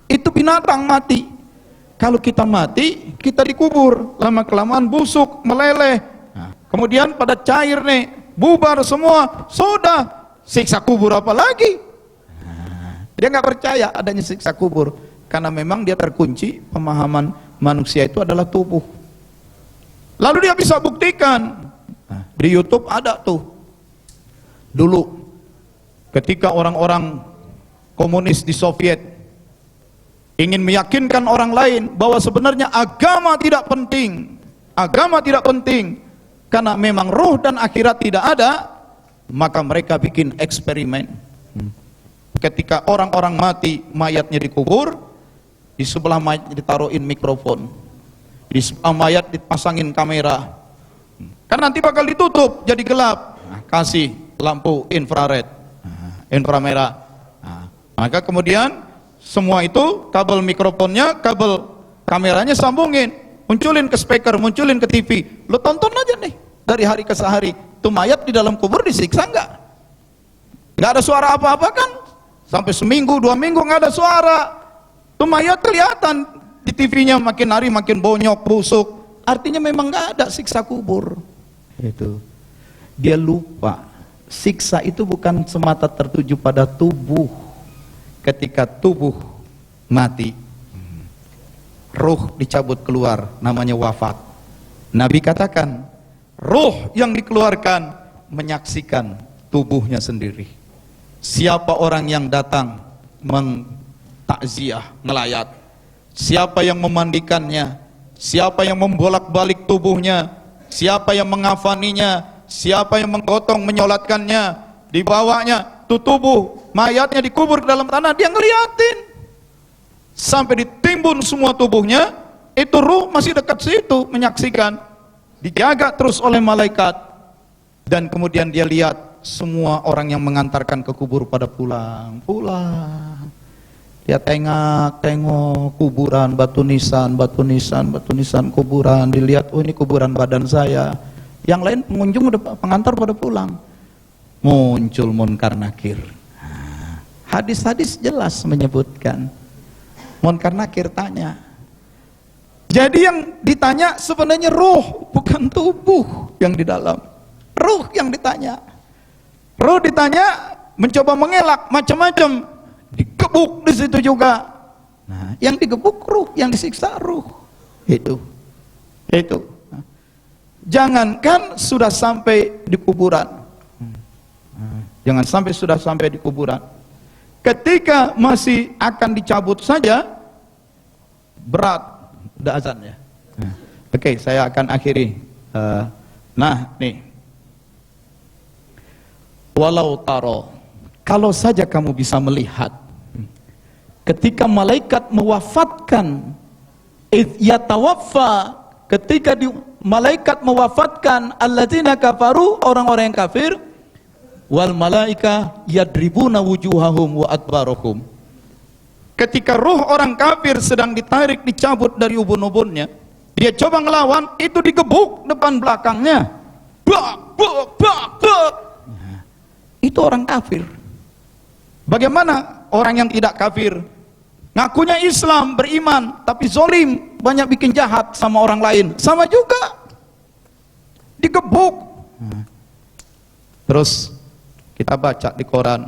Itu binatang mati. Kalau kita mati, kita dikubur, lama-kelamaan busuk, meleleh. Kemudian pada cair nih, bubar semua, sudah siksa kubur apa lagi? Dia nggak percaya adanya siksa kubur karena memang dia terkunci pemahaman manusia itu adalah tubuh. Lalu dia bisa buktikan. Di YouTube ada tuh. Dulu ketika orang-orang komunis di Soviet ingin meyakinkan orang lain bahwa sebenarnya agama tidak penting. Agama tidak penting karena memang ruh dan akhirat tidak ada, maka mereka bikin eksperimen. Ketika orang-orang mati, mayatnya dikubur, di sebelah mayatnya ditaruhin mikrofon. Di sebelah mayat dipasangin kamera. Kan nanti bakal ditutup jadi gelap. Nah, kasih lampu infrared, inframerah. Nah, maka kemudian semua itu kabel mikrofonnya, kabel kameranya sambungin, munculin ke speaker, munculin ke TV. Lo tonton aja nih dari hari ke sehari. Tuh mayat di dalam kubur disiksa enggak? Enggak ada suara apa-apa kan? Sampai seminggu, 2 minggu enggak ada suara. Tuh mayat kelihatan di TV-nya makin hari makin bonyok, busuk. Artinya memang enggak ada siksa kubur. Itu. Dia lupa. Siksa itu bukan semata tertuju pada tubuh. Ketika tubuh mati, ruh dicabut keluar, namanya wafat. Nabi katakan, ruh yang dikeluarkan menyaksikan tubuhnya sendiri. Siapa orang yang datang takziah, melayat, siapa yang memandikannya, siapa yang membolak-balik tubuhnya, siapa yang mengafaninya, siapa yang menggotong menyolatkannya, dibawanya tuh tubuh mayatnya dikubur ke dalam tanah, dia ngeliatin sampai ditimbun semua tubuhnya. Itu ruh masih dekat situ menyaksikan, dijaga terus oleh malaikat. Dan kemudian dia lihat semua orang yang mengantarkan ke kubur pada pulang. Dia tengok kuburan, batu nisan kuburan. Dilihat, oh ini kuburan badan saya. Yang lain pengunjung udah, pengantar pada pulang. Muncul munkar nakir. Hadis-hadis jelas menyebutkan. Munkar nakir tanya. Jadi yang ditanya sebenarnya ruh, bukan tubuh yang di dalam. Ruh yang ditanya. Ruh ditanya, mencoba mengelak macam-macam, digebuk di situ juga. Nah, yang digebuk ruh, yang disiksa ruh. Itu. Jangankan sudah sampai di kuburan. Jangan sampai sudah sampai di kuburan. Ketika masih akan dicabut saja, berat. Udah azan ya. Oke, saya akan akhiri. Nah, nih. Walau taro, kalau saja kamu bisa melihat, ketika malaikat mewafatkan, yatawaffa, ketika malaikat mewafatkan alladzina kafaru, orang-orang yang kafir, wal malaika yadribuna wujuhahum wa adbarahum. Ketika ruh orang kafir sedang ditarik, dicabut dari ubun-ubunnya, dia coba ngelawan, itu digebuk depan belakangnya. Bak. Itu orang kafir. Bagaimana orang yang tidak kafir? Ngakunya Islam, beriman, tapi zolim, banyak bikin jahat sama orang lain. Sama juga. Digebuk. Terus kita baca di koran,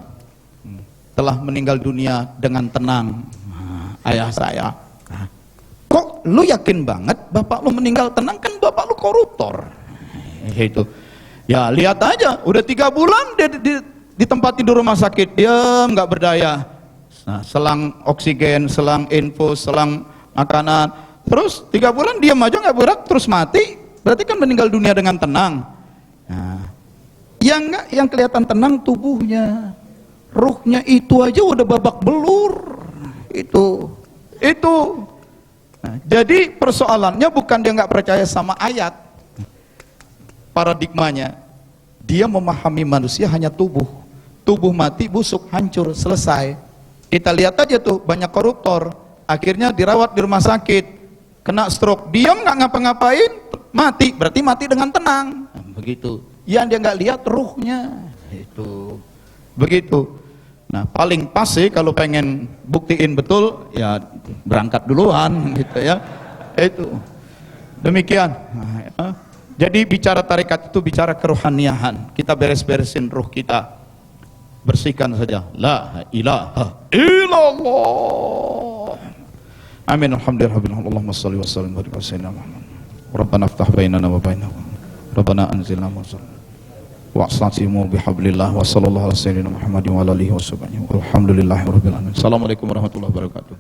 telah meninggal dunia dengan tenang ayah saya. Kok lu yakin banget bapak lu meninggal tenang? Kan bapak lu koruptor. Itu. Ya lihat aja, udah 3 bulan dia di tempat tidur rumah sakit, diam, nggak berdaya. Nah, selang oksigen, selang infus, selang makanan, terus 3 bulan diam aja nggak bergerak, terus mati. Berarti kan meninggal dunia dengan tenang. Nah, yang kelihatan tenang tubuhnya, ruhnya itu aja udah babak belur. Itu. Nah, jadi persoalannya bukan dia nggak percaya sama ayat. Paradigmanya, dia memahami manusia hanya tubuh. Tubuh mati, busuk, hancur, selesai. Kita lihat aja tuh, banyak koruptor, akhirnya dirawat di rumah sakit, kena stroke, diam nggak ngapa-ngapain, mati, berarti mati dengan tenang. Begitu. Yang dia nggak lihat ruhnya. Itu. Begitu. Nah, paling pas sih kalau pengen buktiin betul, ya berangkat duluan, gitu ya. Itu. Demikian. Nah, ya. Jadi bicara tarekat itu bicara kerohaniahan. Kita beres-beresin ruh kita, bersihkan saja. La ilaha illallah. Amin. Alhamdulillah. Allahumma salli wa sallim wa barik ala sayyidina Muhammad. Rabbana iftah bainana wa bainahum. Rabbana anzilna ma'zal. Wa'tasimu bihablillah wa sallallahu ala sayyidina Muhammadin wa alihi wa sahbihi. Alhamdulillahirabbil alamin. Assalamualaikum warahmatullahi wabarakatuh.